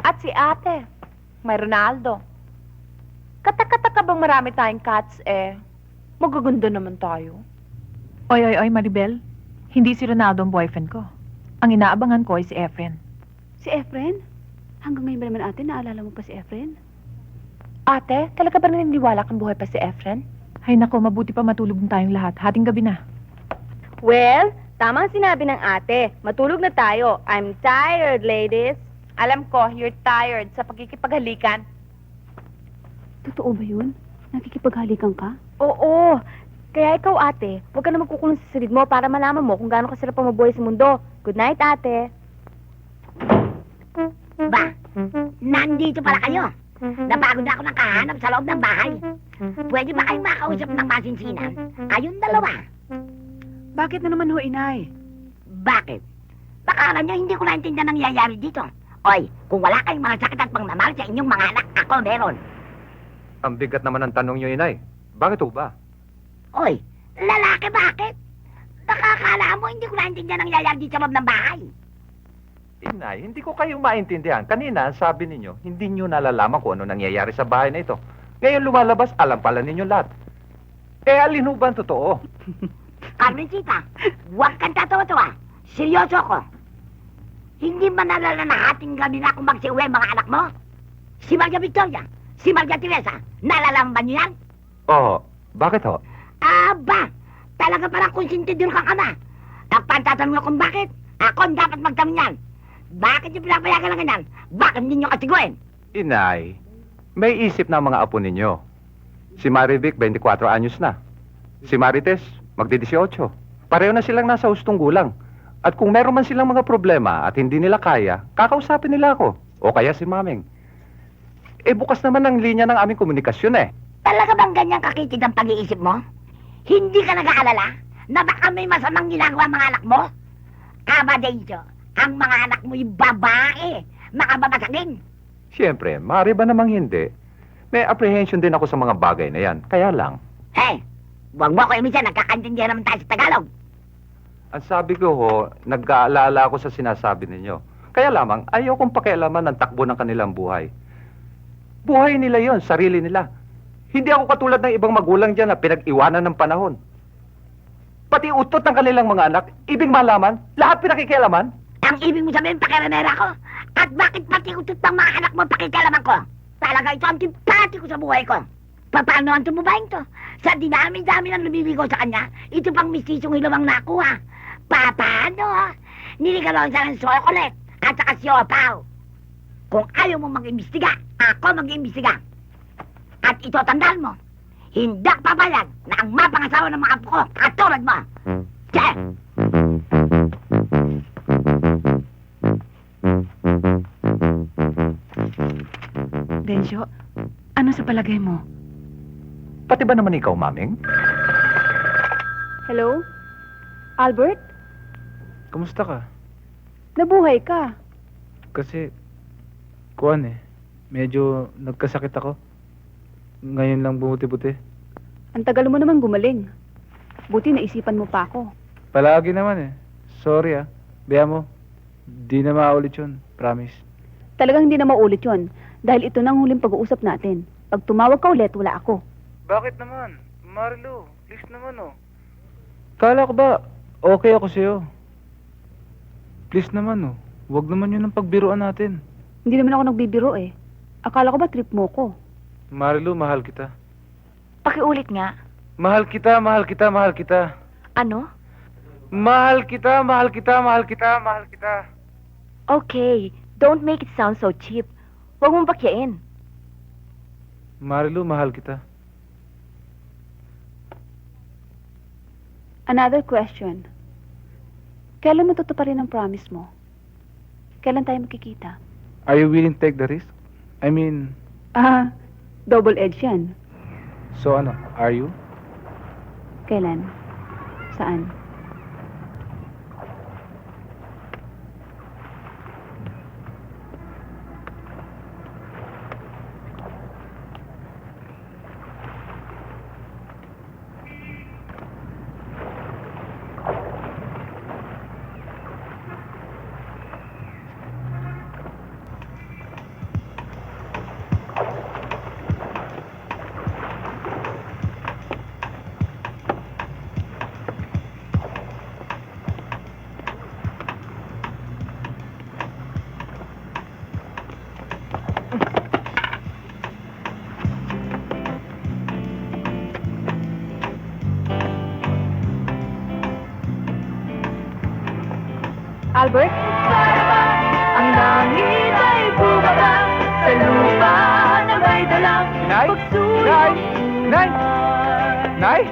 At si ate, may Ronaldo. Katakata ka bang marami tayong cats eh? Magaganda naman tayo. Oy, Maribel, hindi si Ronaldo ang boyfriend ko. Ang inaabangan ko ay si Efren. Si Efren? Hanggang ngayon ba naman ate, naalala mo pa si Efren? Ate, talaga ba naniniwala kang buhay pa si Efren? Hay nako, mabuti pa matulog na tayong lahat. Hating gabi na. Well, tama ang sinabi ng ate. Matulog na tayo. I'm tired, ladies. Alam ko, you're tired sa pagkikipaghalikan. Totoo ba yun? Nakikipaghalikan ka? Oo. Kaya ikaw, ate, huwag ka na magkukulong sa silid mo para malaman mo kung gaano kasarap ang mabuhay sa mundo. Good night, ate. Ba, nandito pala kayo. Napagod na ako ng kahanap sa loob ng bahay. Pwede ba kayong makausap ng masinsinan? Kayong dalawa. Bakit na naman ho, inay? Bakit? Baka nyo hindi ko naintindihan ang nangyayari dito. Oy, kung wala kayong mga sakit at pangmamahal sa inyong mga anak, ako meron. Ang bigat naman ang tanong niyo, inay. Bakit ho ba? Oy, lalaki bakit? Nakakala mo hindi ko naintindihan ang nangyayari dito sa loob ng bahay. Inay, hindi ko kayo maintindihan. Kanina, sabi ninyo, hindi nyo nalalaman kung ano nangyayari sa bahay na ito. Ngayon lumalabas, alam pala ninyo lahat. Eh, alin ho ba ang totoo? Carmencita, huwag kang tatawa-tawa. Seryoso ko. Hindi man nalala na hating gabi na akong magsiuwi mga anak mo? Si Maria Victoria, si Maria Teresa, nalala mo ba niyo yan? Oo. Bakit ho? Aba, talaga parang konsentidor kang ama. Ang pagtatanong mo kung bakit, ako ang dapat magtanong yan. Bakit yung pinapayagan lang ganyan? Bakit hindi nyo kasiguin? Inay, may isip na ang mga apo ninyo. Si Marivic, 24 anyos na. Si Marites, magdi-18. Pareho na silang nasa hustong gulang. At kung meron man silang mga problema at hindi nila kaya, kakausapin nila ako. O kaya si Mameng. Eh, bukas naman ang linya ng aming komunikasyon eh. Talaga bang ganyan kakitid ang pag-iisip mo? Hindi ka nag-aalala na baka may masamang ginagawa mga anak mo? Aba dito, ang mga anak mo'y babae, makababasakin. Siyempre, maaari ba namang hindi? May apprehension din ako sa mga bagay na yan. Kaya lang, Eh, huwag mo ko iminsan, nagkakaintindihan naman tayo sa Tagalog. ang sabi ko ho, nag-aalala ako sa sinasabi ninyo. Kaya lamang, ayaw kong pakialaman ng takbo ng kanilang buhay. Buhay nila yon, sarili nila. Hindi ako katulad ng ibang magulang dyan na pinag-iwanan ng panahon. Pati utot ng kanilang mga anak, ibig malaman, lahat pinakikialaman. Ang ibig mo sabihin, pakiramera ko? At bakit pati utot ng mga anak mo pakikialaman ko? Talaga ito ang timpati ko sa buhay ko. Paano ang tumubahin to? Sa dinami-dami ng lumiligaw sa kanya, ito pang mistisong hilawang nakuha. Paano? Niligawan sa ng chocolate at saka siopaw. Kung ayaw mo mag-imbestiga, ako mag-imbestiga. At ito tandaan mo, hindi ako papayag na ang mapangasawa ng mga apo ko katulad mo. Che! Densyo, ano sa palagay mo? Pati ba naman ikaw, Maming? Hello? Albert? Kamusta ka? Nabuhay ka. Kasi, medyo nagkasakit ako. Ngayon lang buti-buti. Ang tagal mo naman gumaling. Buti naisipan mo pa ako. Palagi naman Sorry Biya mo, di na maulit yun. Promise. Talagang hindi na maulit yon. Dahil ito na ang huling pag-uusap natin. Pag tumawag ka ulit, wala ako. Bakit naman? Marlo, please naman Kala ko ba, okay ako sa'yo? Please naman Huwag naman yun ang pagbiruan natin. Hindi naman ako nagbibiro eh. Akala ko ba trip mo ko? Marlo, mahal kita. Pakiulit nga. Mahal kita, mahal kita, mahal kita. Ano? Mahal kita, mahal kita, mahal kita, mahal kita. Okay, don't make it sound so cheap. Huwag mong bakyain. Marlo, mahal kita. Another question. Kailan mo tutuparin ang promise mo? Kailan tayo magkikita? Are you willing to take the risk? I mean, Double-edged yan. so are you? Kailan? Saan? Albert? Ang langit ay bumaba sa lupa na may dalang Nay? pagsulit. Nay? Nay?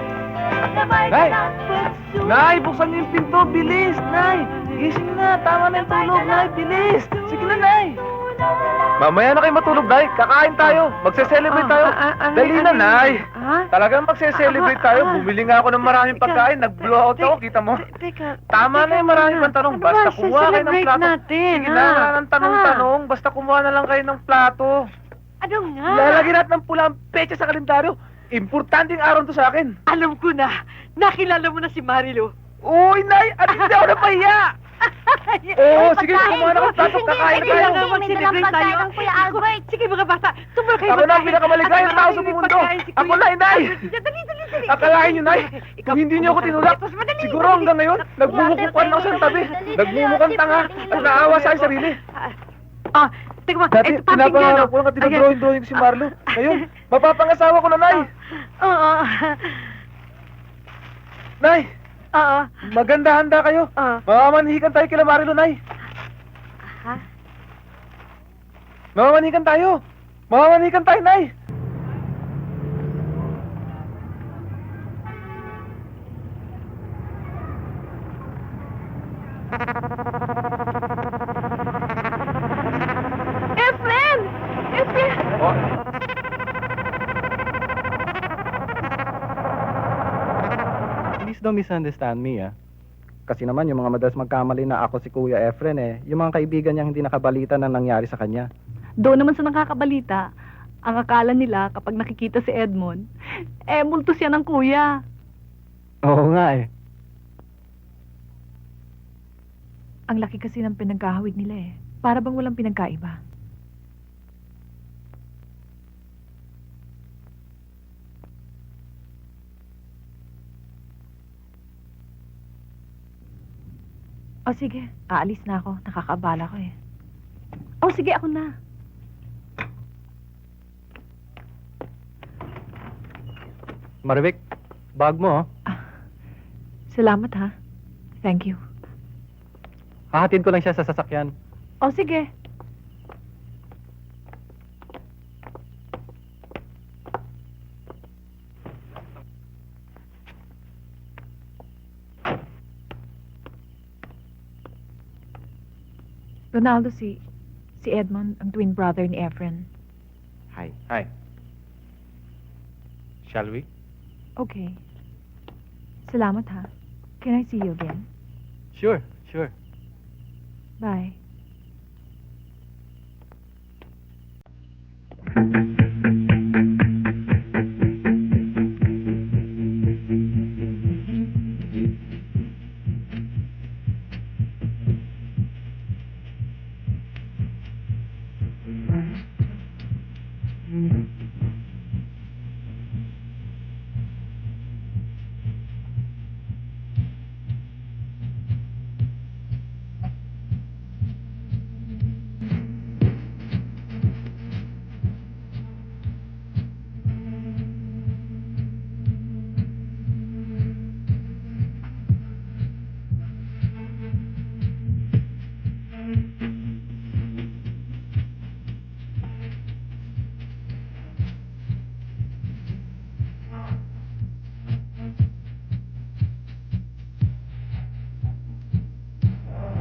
Na may Nay? dalang pagsulit. Nay, buksan niyo yung pinto. Bilis, Nay. Gising na. Tama na yung tulog, Nay. Bilis. Sige na, Nay. Mamaya na kayo matulog, Nay. Kakain tayo. Magse-celebrate tayo. Dali na, Nay. Talagang magse-celebrate tayo. Bumili nga ako ng maraming pagkain. Nag-blowout ako. Kita mo? Tama na yung maraming pang tanong. Basta kumuha kayo ng plato. Sige na, wala ng tanong-tanong. Basta kumuha na lang kayo ng plato. Ano nga? Lalagyan natin ng pulang pecha sa kalendaryo. Importanteng araw to sa akin. Alam ko na. Nakilala mo na si Marilo. Uy, Nay! At hindi ako napahiya! Oo, sige, kumuha na kayo plato. Kakain tayo. Kailangan mag-celebrate tayo. Kuya Albert. Sige mga bata, tumula kayo. Ako na ang pinakamaligayang tao sa mundo. Ako na, Inay! Dali. Akalain niyo, Nay, kung hindi niyo ako tinulak, siguro hanggang ngayon, nagmumukukuan ako sa tabi. Nagmumukhang tanga at naawa sa aking sarili. Teka mo, Dati, ito pamping niya, pinapangarap ko lang at tinodrawing-drawing ko si Marlo. Ngayon, mapapangasawa ko na, Nay! Oo. Nay! Oo. Maganda-handa kayo. Mamamanhikan tayo kila Marlo, Nay. Ha? Mamamanhikan tayo. Mamamanhikan tayo, Nay. Efren! Efren! Oh. Please don't misunderstand me, Kasi naman yung mga madalas magkamali na ako si Kuya Efren yung mga kaibigan niya hindi nakabalita na nangyari sa kanya. Doon naman sa nakakabalita, ang akala nila kapag nakikita si Edmond, multo siya ng kuya. Oo nga Ang laki kasi ng pinagkahawig nila Para bang walang pinagkaiba. O sige, aalis na ako. Nakakaabala ko eh. Oh, sige, ako na. Maribek, bag mo, oh. Salamat ha. Thank you. Hahatid ko lang siya sa sasakyan. O sige. Ronaldo, si Edmond, ang twin brother ni Efren. Hi. Hi. Shall we? Okay. Salamat ha. Can I see you again? Sure, sure. Bye.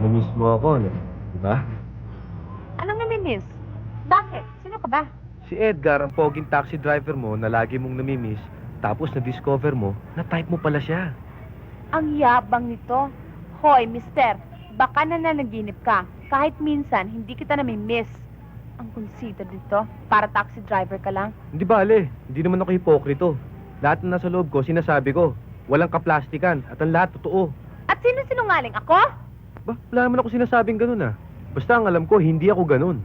Namiss mo ako, no? Diba? Anong namimiss? Bakit? Sino ka ba? Si Edgar, ang poging taxi driver mo na lagi mong namimiss, tapos na-discover mo na type mo pala siya. Ang yabang nito. Hoy, mister, baka nananaginip ka. Kahit minsan, hindi kita namimiss. Ang consider dito, para taxi driver ka lang. Hindi bale, hindi naman ako hipokrito. Lahat na nasa loob ko, sinasabi ko. Walang kaplastikan at ang lahat totoo. At sino sinungaling? Ako? Ba, wala naman ako sinasabing ganun ah. Basta ang alam ko, hindi ako ganun.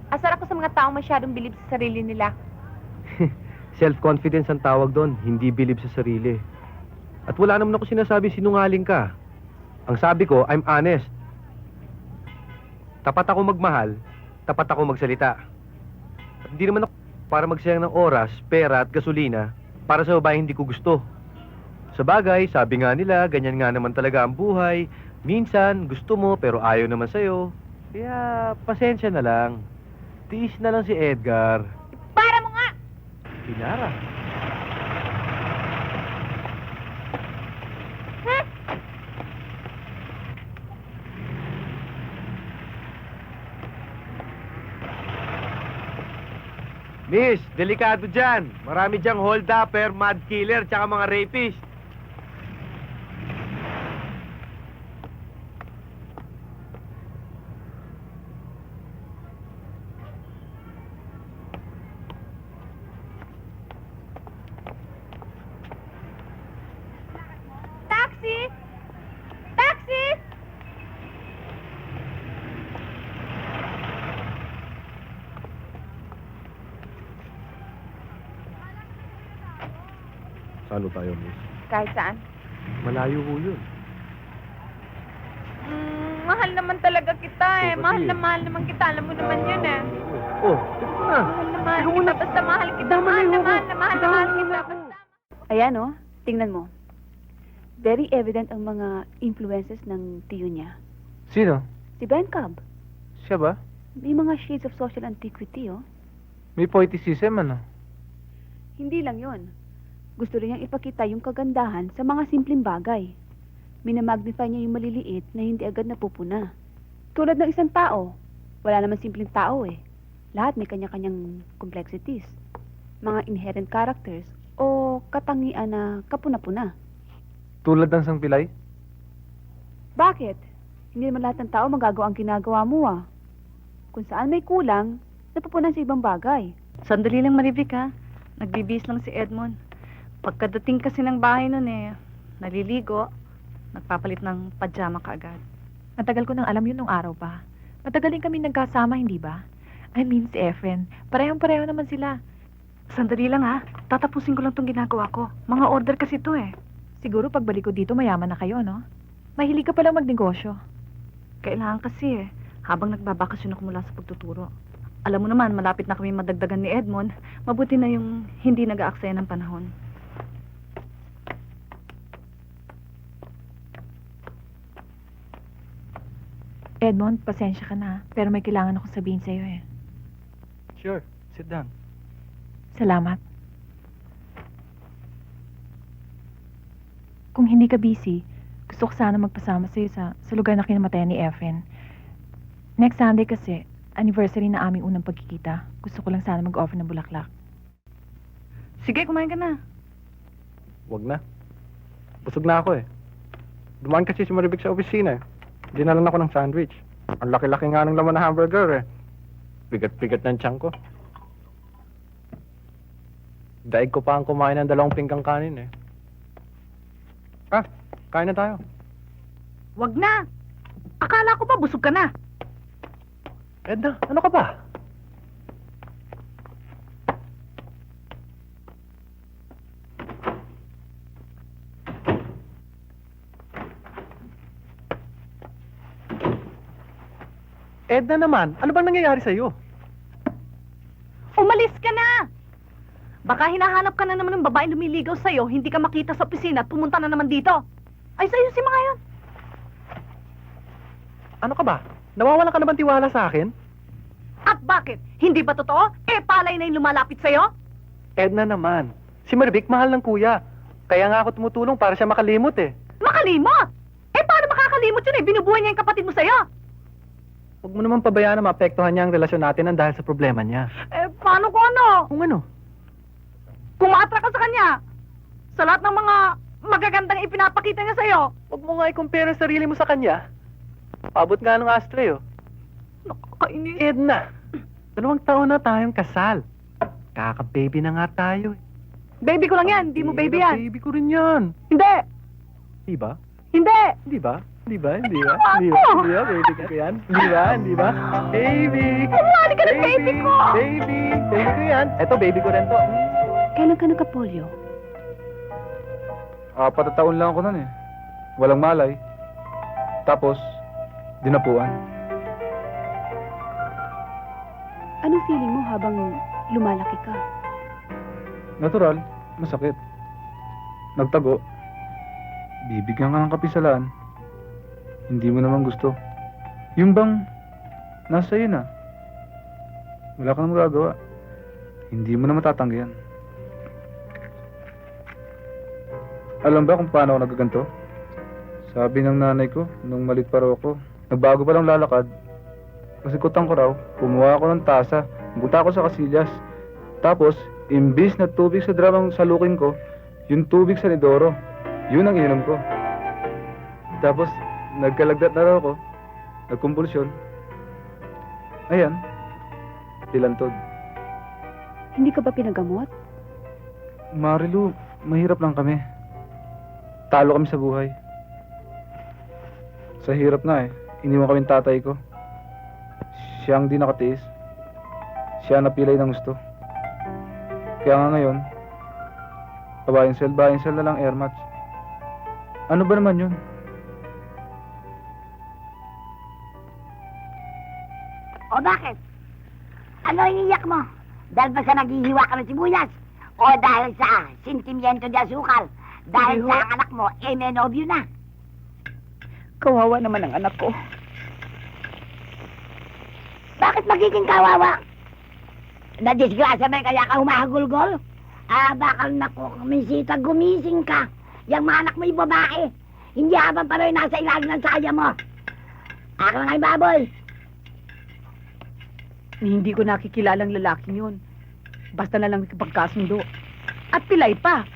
Asar ako sa mga taong masyadong bilib sa sarili nila. Self-confidence ang tawag doon, hindi bilib sa sarili. At wala naman ako sinasabi sinungaling ka. Ang sabi ko, I'm honest. Tapat ako magmahal, tapat ako magsalita. At hindi naman ako para magsayang ng oras, pera at gasolina para sa babae hindi ko gusto. Sa bagay, sabi nga nila, ganyan nga naman talaga ang buhay. Minsan, gusto mo pero ayaw naman sa'yo. Kaya, pasensya na lang. Tiis na lang si Edgar. Para mo nga! Pinara. Miss, delikado dyan. Marami dyang hold-upper, mad killer, tsaka mga rapist. Taxi! Taxi! Saan tayo, miss? Kahit saan. Malayo ho yun. Mahal naman talaga kita eh. So, Mahal kasi- na mahal naman kita. Alam mo naman yun eh. Oh, teka na. Mahal na mahal kita. Basta mahal kita. Mahal na mahal na mahal na mahal kita. Basta. Ayan oh, tingnan mo. Very evident ang mga influences ng tiyo niya. Sino? Si Ben Cobb. Siya ba? May mga shades of social antiquity oh. May poeticism, ano? Hindi lang yon. Gusto rin niyang ipakita yung kagandahan sa mga simpleng bagay. Minamagnify niya yung maliliit na hindi agad napupuna. Tulad ng isang tao. Wala naman simpleng tao eh. Lahat may kanya-kanyang complexities. Mga inherent characters o katangian na kapuna-puna. Tulad ng sangpilay? Bakit? Hindi naman lahat ng tao magagawa ang ginagawa mo ah. Kung saan may kulang, napupunan sa ibang bagay. Sandali lang, Maribik, ha? Nagbibihis lang si Edmond. Pagkadating kasi ng bahay nun eh, naliligo, nagpapalit ng pajama kaagad. Matagal ko nang alam yun nung araw pa. Matagal din kami nagkasama, hindi ba? I mean, si Efren. Parehong-pareho naman sila. Sandali lang, ha? Tatapusin ko lang tong ginagawa ko. Mga order kasi to eh. Siguro pagbalik ko dito, mayaman na kayo, no? Mahilig ka palang magnegosyo. Kailangan kasi habang nagbabakasyon ako mula sa pagtuturo. Alam mo naman, malapit na kami madagdagan ni Edmond. Mabuti na yung hindi nag-aaksaya ng panahon. Edmond, pasensya ka na. Pero may kailangan akong sabihin sa'yo eh. Sure, sit down. Salamat. Kung hindi ka busy, gusto ko sana magpasama sa'yo sa lugar na kinamatayan ni Efren. Next Sunday kasi, anniversary na aming unang pagkikita. Gusto ko lang sana mag-offer ng bulaklak. Sige, kumain ka na. Wag na. Busog na ako eh. Dumaan kasi si Maribik sa opisina eh. Dinalan ako ng sandwich. Ang laki-laki nga ng laman na hamburger eh. Bigat-bigat ng tiyan ko. Daig ko pa ang kumain ng 2 pinggang kanin eh. Kain na tayo. Wag na. Akala ko pa busog ka na. Edna, ano ka ba? Edna naman, ano bang nangyayari sa'yo? Umalis ka na. Baka hinahanap ka na naman ng babaeng lumiligaw sa'yo, hindi ka makita sa opisina at pumunta na naman dito. Ay, sa'yo si mga yun. Ano ka ba? Nawawalan ka na bang tiwala sa akin? At bakit? Hindi ba totoo? Palay na yung lumalapit sa'yo? Edna naman, si Maribik mahal ng kuya. Kaya nga ako tumutulong para siya makalimot eh. Makalimot? Paano makakalimot yun Binubuhay niya yung kapatid mo sa'yo. Huwag mo naman pabayaan na maapektuhan niya ang relasyon natin nang dahil sa problema niya. Paano kung ano? Kung ano? Kumatra ka sa kanya. Sa lahat ng mga magagandang ipinapakita niya sa'yo. Huwag mo nga i-compare ang sarili mo sa kanya. Pabot nga ng ashtray, oh. Nakakainis. Edna, 2 taon na tayong kasal. Kaka-baby na nga tayo, eh. Baby ko lang yan, hindi mo baby yan. Baby ko rin yan. Hindi! Di ba? Hindi! Di ba? Di ba? Di ba? Di ba? Di ba? Baby ko yan. Di ba? Di ba? Baby! Kumali ka ng baby ko! Baby! Baby ko yan. Eto, baby ko rin to. Kailan ka nagka-polio? 4 taon lang ako nun eh. Walang malay. Tapos, dinapuan. Anong feeling mo habang lumalaki ka? Natural, masakit. Nagtago. Bibigyan ka ng kapisalaan. Hindi mo naman gusto. Yung bang, nasa iyo na. Wala ka nang magagawa. Hindi mo na matatanggihan. Alam ba kung paano ako nagaganto? Sabi ng nanay ko, nung malit pa raw ako, nagbago pa lang lalakad. Kasikutan ko raw, kumuha ako ng tasa, buta ako sa kasilyas. Tapos, imbis na tubig sa dramang salukin ko, yung tubig sa nidoro, yun ang ininom ko. Tapos, nagkalagdat na raw ako, nagkumpulsyon. Ayan, tilantod. Hindi ka ba pinagamot? Marilu, mahirap lang kami. Talo kami sa buhay. Sa hirap na eh, iniwan kami ng tatay ko. Siya ang di nakatiis. Siya ang napilay ng gusto. Kaya nga ngayon, buy and sell na lang air match. Ano ba naman yun? O bakit? Ano iniyak mo? Dahil ba sa naghihiwa ka ng sibuyas? O dahil sa sentimiento de asukal? Dahil sa ang anak mo, may nobyo na? Kawawa naman ang anak ko. Bakit magiging kawawa? Nadisgrasya na kaya ka humahagulgol? Bakal nako, kumisita, gumising ka. Yang mga anak mo yung babae. Hindi habang paroy nasa ilalim ng saya mo. Ako nga yung baboy. Hindi ko nakikilalang lalaking yun. Basta na lang pagkasundo. At pilay pa.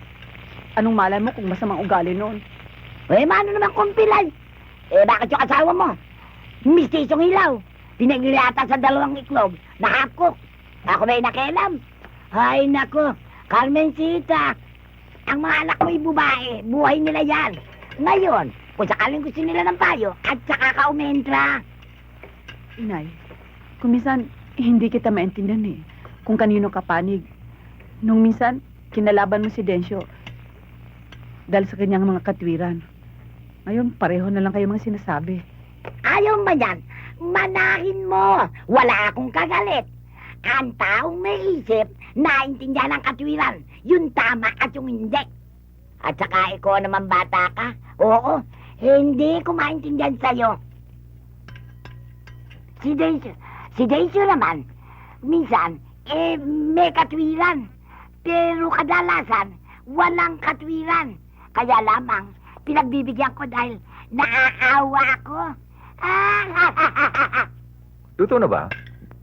Anong malay mo kung masamang ugali noon? Mano naman kung pilay? Bakit yung asawa mo? Mistisong ilaw. Pinaglilata sa 2 iklog na half-cook. Ako ba'y nakialam? Ay, nako. Carmencita. Ang mga anak mo yung babae. Buhay nila yan. Ngayon, kung sakaling gusto nila ng payo, at saka ka umentra. Inay, kung minsan, hindi kita maintindihan eh. Kung kanino ka panig. Nung minsan, kinalaban mo si Densyo. Dahil sa kanyang mga katwiran. Ngayon, pareho na lang kayo mga sinasabi. Ayaw man yan, manahin mo. Wala akong kagalit. Ang taong may isip, naintindihan ang katwiran. Yung tama at yung hindi. At saka ikaw naman bata ka. Oo, hindi ko maintindihan sa'yo. Si Daisy naman, minsan, may katwiran. Pero kadalasan, walang katwiran. Kaya lamang, pinagbibigyan ko dahil naaawa ako. Luto na ba?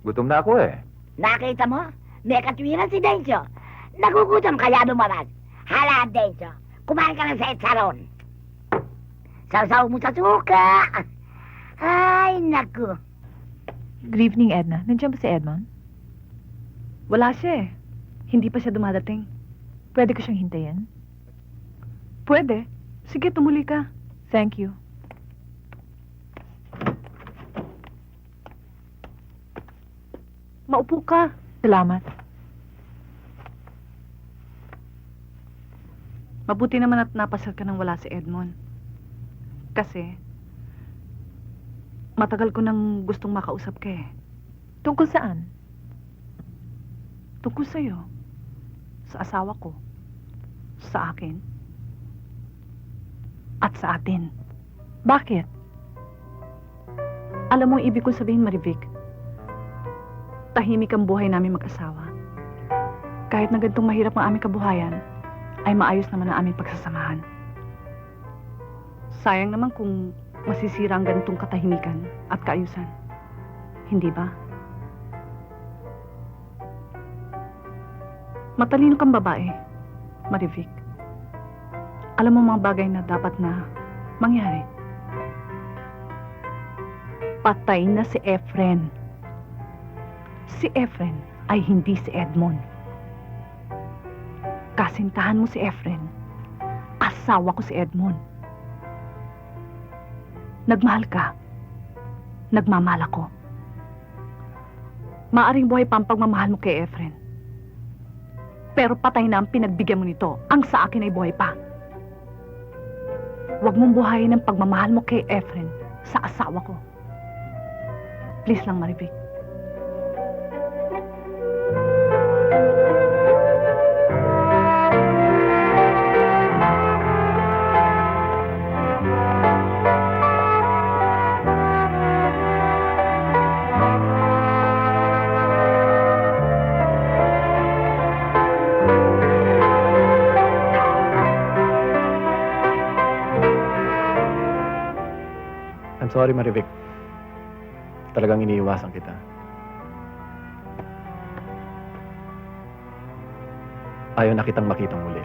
Gutom na ako eh. Nakita mo? May katwiran si Densyo. Nagugutom kaya lumabas. Hala, Densyo. Kumain ka ng sa etsaron. Sausaw mo sa suka. Ay, naku. Good evening, Edna. Nandiyan ba si Edmond? Wala siya eh. Hindi pa siya dumadating. Pwede ko siyang hintayin? Pwede. Sige, tumuli ka. Thank you. Maupo ka. Salamat. Mabuti naman at napasal ka nang wala si Edmond. Kasi, matagal ko nang gustong makausap ka eh. Tungkol saan? Tungkol sa'yo. Sa asawa ko. Sa akin. At sa atin. Bakit? Alam mo ang ibig kong sabihin, Marivic. Tahimik ang buhay namin mag-asawa. Kahit na ganitong mahirap ang aming kabuhayan, ay maayos naman ang aming pagsasamahan. Sayang naman kung masisira ang ganitong katahimikan at kaayusan. Hindi ba? Matalino kang babae, Marivic. Alam mo mga bagay na dapat na mangyari. Patay na si Efren. Si Efren ay hindi si Edmond. Kasintahan mo si Efren. Asawa ko si Edmond. Nagmahal ka. Nagmamahal ako. Maaring buhay pa ang pagmamahal mo kay Efren. Pero patay na ang pinagbigyan mo nito. Ang sa akin ay buhay pa. Huwag mong buhayin ang pagmamahal mo kay Efren sa asawa ko. Please lang, Marivic. I'm sorry, Marivic. Talagang iniiwasan kita. Ayaw na kitang makitang muli.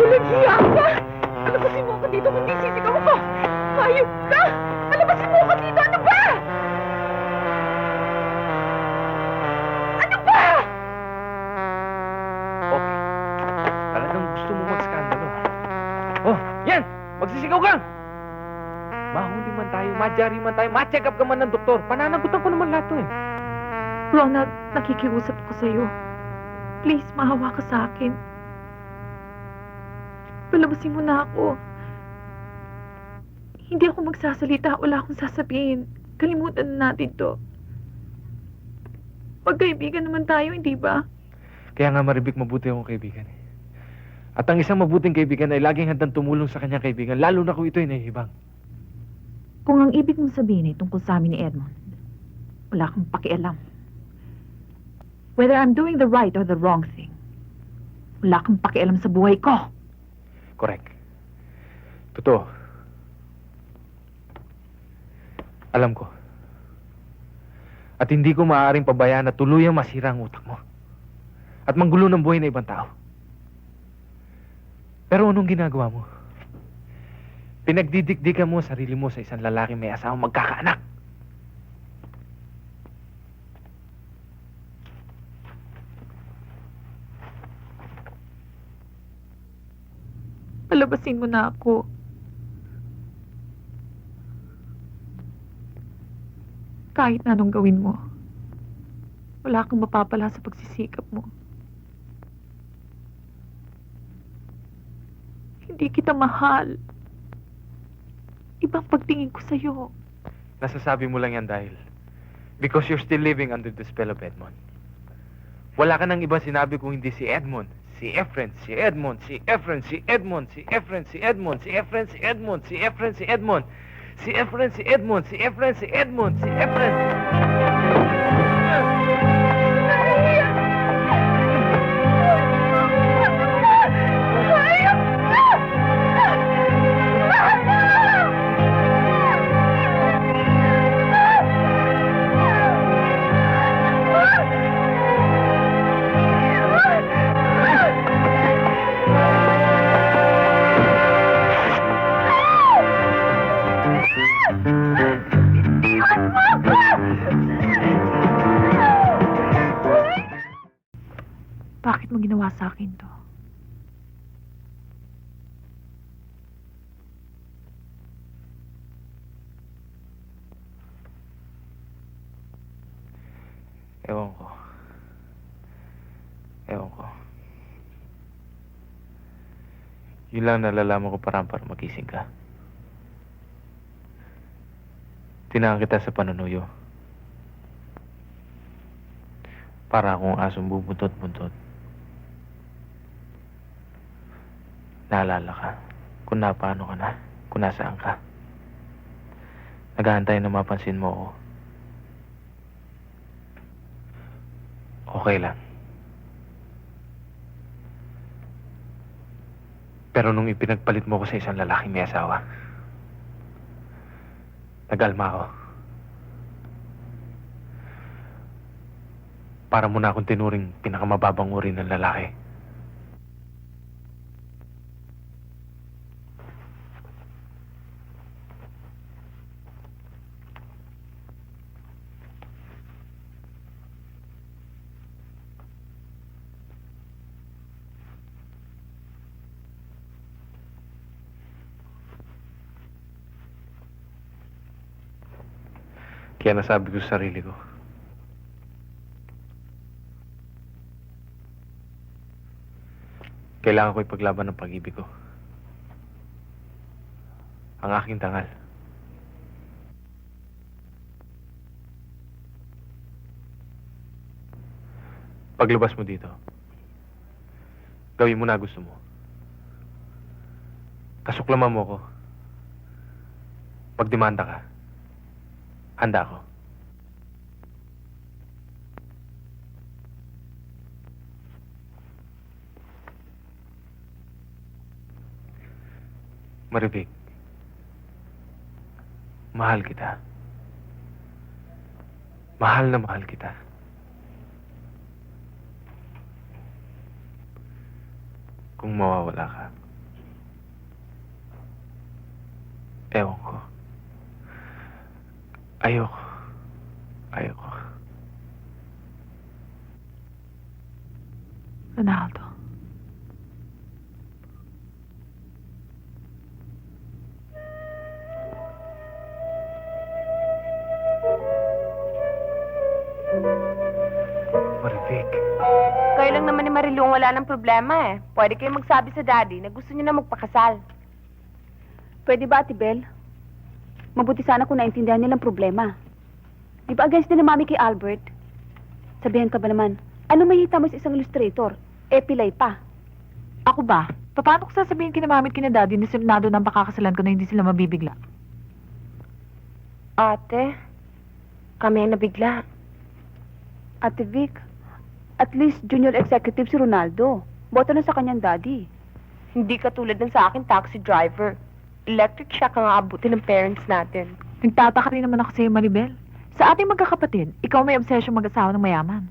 Walang hiya ka! Alabasin mo ako dito kundi sisigaw ko! Hayop ka! Magsisigaw ka! Mahuli man tayo, majari man tayo, ma-check up ka man ng doktor. Pananagutan ko naman lahat to eh. Ronald, nakikiusap ko sa'yo. Please, mahawa ka sa akin. Palabasin mo na ako. Hindi ako magsasalita. Wala akong sasabihin. Kalimutan na natin to. Magkaibigan naman tayo, hindi ba? Kaya nga Maribik, mabuti akong kaibigan eh. At ang isang mabuting kaibigan ay laging handang tumulong sa kanyang kaibigan, lalo na kung ito'y nahihibang. Kung ang ibig mong sabihin ay tungkol sa amin ni Edmond, wala akong pakialam. Whether I'm doing the right or the wrong thing, wala akong pakialam sa buhay ko. Correct. Totoo. Alam ko. At hindi ko maaaring pabayaan na tuluyang masira ang utak mo. At manggulo ng buhay ng ibang tao. Pero anong ginagawa mo? Pinagdidikdikan mo ang sarili mo sa isang lalaki may asawang magkakaanak. Palabasin mo na ako. Kahit na anong gawin mo, wala kang mapapala sa pagsisikap mo. Hindi kita mahal. Ibang pagtingin ko sa'yo. Nasasabi mo lang yan dahil because you're still living under the spell of Edmond. Wala ka nang ibang sinabi kung hindi si Edmond, si Efren, si Edmond, si Efren, si Edmond, si Efren, si Edmond, si Efren, si Edmond, si Efren, si Edmond, si Efren, si Edmond, si Efren, si Edmond, si Efren. Bakit mo ginawa sa akin to? Ewan ko. Ewan ko. Yun lang nalalaman ko para magising ka. Tinangan kita sa panunuyo. Para akong asong bubuntot-buntot. Naalala ka kung napaano ka na, kung nasaan ka. Naghahantay na mapansin mo ako. Okay lang. Pero nung ipinagpalit mo ko sa isang lalaking may asawa, nag-alma ako. Para mo na akong tinuring pinakamababang uri ng lalaki. Kaya nasabi ko sa sarili ko, kailangan ko ipaglaban ng pag-ibig ko. Ang aking tangal. Paglabas mo dito, gawin mo na gusto mo. Kasuklaman mo ko. Pagdemanda ka, handa ako. Maribig, mahal kita. Mahal na mahal kita. Kung mawawala ka, ewan ko. Ayoko. Ayoko. Ronaldo. Marivic. Kayo lang naman ni Marilu ang wala ng problema eh. Pwede kayo magsabi sa daddy na gusto niyo na magpakasal. Pwede ba, Ate Bel? Mabuti sana kung naintindihan nilang problema. Di ba against din ni Mami kay Albert? Sabihan ka ba naman, ano mahita mo sa isang illustrator? Pilay pa. Ako ba? Paano ko sasabihin kina mami at kina daddy na sinunado ng pakakasalan ko na hindi sila mabibigla? Ate, kami ang nabigla. Ate Vic, at least junior executive si Ronaldo. Boto na sa kanyang daddy. Hindi katulad ng sa akin taxi driver. Electric shock ang aabutin ng parents natin. Nagtataka rin naman ako sa'yo, Maribel. Sa ating magkakapatid, ikaw may obsession mag-asawa ng mayaman.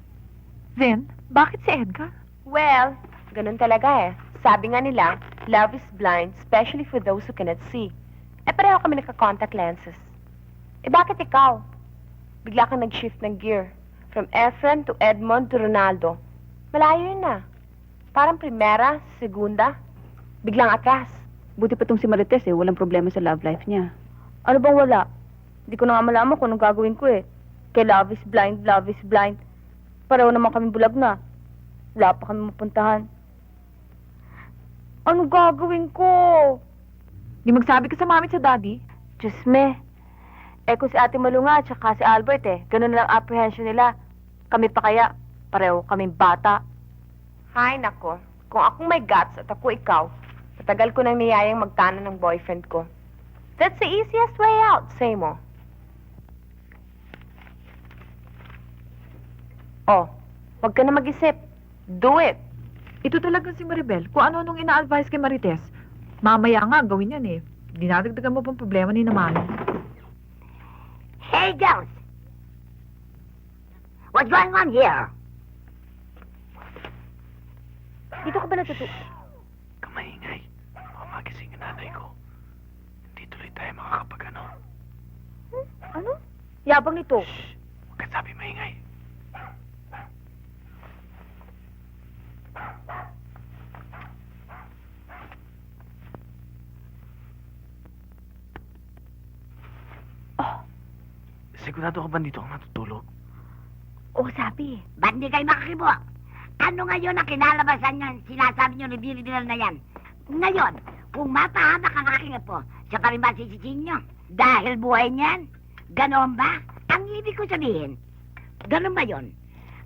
Then, bakit si Edgar? Well, ganun talaga eh. Sabi nga nila, love is blind, especially for those who cannot see. Pareho kami nagka-contact lenses. Bakit ikaw? Bigla kang nag-shift ng gear. From Efren to Edmond to Ronaldo. Malayo yun na. Parang primera, segunda, biglang atras. Buti pa tong si Marites walang problema sa love life niya. Ano bang wala? Hindi ko na nga malaman kung anong gagawin ko eh. Kay love is blind, love is blind. Pareho naman kami bulag na. Wala pa kami mapuntahan. Ano gagawin ko? Di magsabi ka sa mami at sa daddy? Diyos me. Kung si Ate Malu nga, tsaka si Albert ganun na lang apprehension nila. Kami pa kaya, pareho kaming bata. Hay nako, kung akong may guts at ako ikaw, matagal ko nang niyayang magtana ng boyfriend ko. That's the easiest way out, say mo. Oh, wag ka na mag-isip. Do it. Ito talaga si Maribel. Kung ano nung ina-advise kay Marites, mamaya nga gawin yan eh. Dinadagdagan mo pang problema ni naman. Hey, girls! What's going on here? Dito ka ba natuto? Kamaingay. Baka magising ang nanay ko. Hindi tuloy tayo makakapag-ano. Ano? Yabang nito. Huwag kang sabi maingay. Sigurado ka ba dito ako matutulog? O sabi, ba't di kayo makakibuak? Ano ngayon ang kinalabasan niyo, sinasabi niyo ni Billy Dinal na yan? Ngayon, kung mapahamak ang aking apo, siya pa rin ba sisisihin niyo? Dahil buhay niyan? Ganon ba? Ang ibig ko sabihin, ganon ba yun?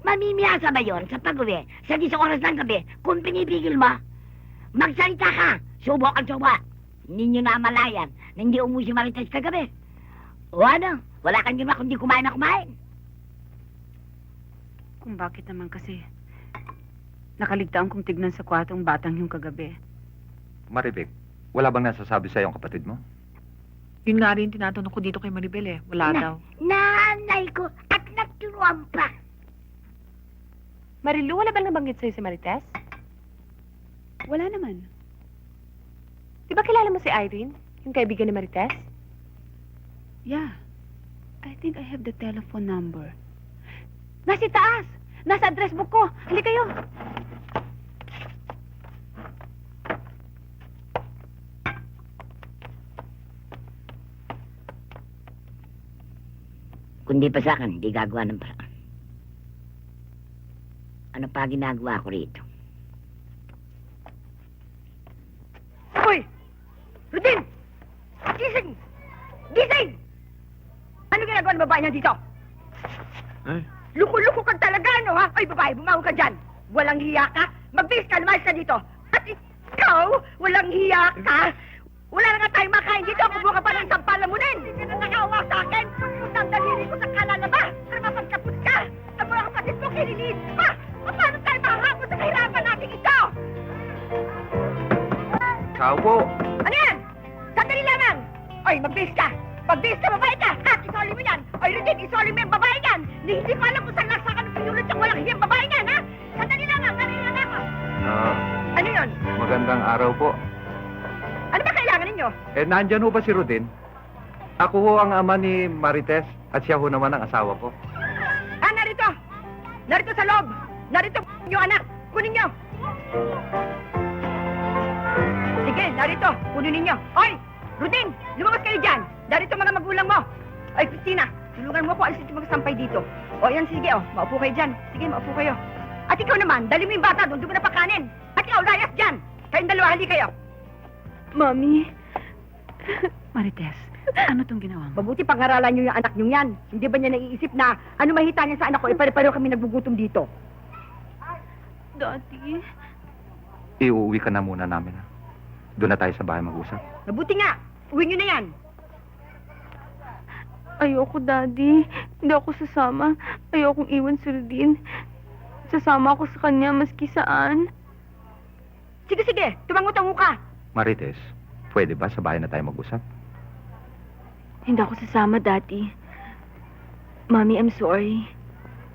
Mamimiyasa ba yun sa pag-uwi, sa 10 oras ng gabi, kung pinipigil mo? Magsalita ka, subo ang subo. Hindi niyo na malayan na hindi umuwi si Marites kagabi. O ano, wala kang ginawa kundi kumain na kumain. Kung bakit naman kasi nakaligtaan kong tignan sa kwartong batang yung kagabi. Maribek, wala bang nasasabi sa'yo ang kapatid mo? Yun nga rin tinatanong ko dito kay Maribel eh. Wala daw. Nanay ko at nagturuan pa. Marilu, wala ba nabanggit sa'yo si Marites? Wala naman. Di ba kilala mo si Irene? Yung kaibigan ni Marites? Yeah. I think I have the telephone number. Nasa taas! Nasa address book ko! Halika kayo! Kundi pa sa akin, hindi gagawa ng paraan. Ano pa ginagawa ko rito? Hoy! Rudin! Gising! Gising! Ano ginagawa ng babae niya dito? Ay, Luko-luko ka talaga, ano ha? Ay, babae, bumangon ka dyan. Walang hiya ka. Magbihis ka, lumayas ka dito. At ikaw, walang hiya ka. Wala na nga tayong makain dito. Kumuha ka pa ng sampala mo din. Hindi ka na nakawa sa akin. Puntang ang daliri ko sa kanan na ba? Para mapagkapos ka. Ang mga kapatid mo, kiniliit pa. Paano tayo makakapos sa kahirapan natin ito? Tao po! Ano yan? Sandali lamang. Oy, magbihis ka. Magbihis ka, babae ka. At isoli mo yan. Oy, Rudin, isoli mo yung babae yan. Hindi ko alam kung saan nasa ka ng pinulot yung walang hiyang babae yan, ha? Sandali lamang, sandali lang ako. Ano yun? Magandang araw po. Ano ba kailangan ninyo? Nandyan ho ba si Rodin? Ako ho ang ama ni Marites at siya ho naman ang asawa ko. Narito! Narito sa loob! Narito yung anak! Kunin nyo! Sige, narito! Kunin ninyo! Oy! Rudin! Lumabas kayo dyan! Narito mga magulang mo! Ay, Christina! Tulungan mo ko alisin yung mga sampay dito. O, yan, sige, o. Maupo kayo dyan. Sige, maupo kayo. At ikaw naman, dali mo yung bata doon. Doon mo na pakanin. At ikaw, layas dyan. Kayong dalawa, hali kayo. Mami, Marites, ano tong ginawa mo? Mabuti pangaralan niyo yung anak niyo yan. Hindi ba niya naiisip na ano mahita niya sa anak ko, pare-pareho kami nagbugutom dito. Daddy. Iuwi ka na muna namin. Doon na tayo sa bahay mag-usap. Mabuti nga, uwi niyo na yan. Ayoko, Daddy. Hindi ako sasama. Ayokong iwan si Rodin. Sasama ako sa kanya maski saan. Sige, sige, tumango-tango ka. Marites, pwede ba sa bahay na tayo mag-usap? Hindi ako sasama, Daddy. Mami, I'm sorry.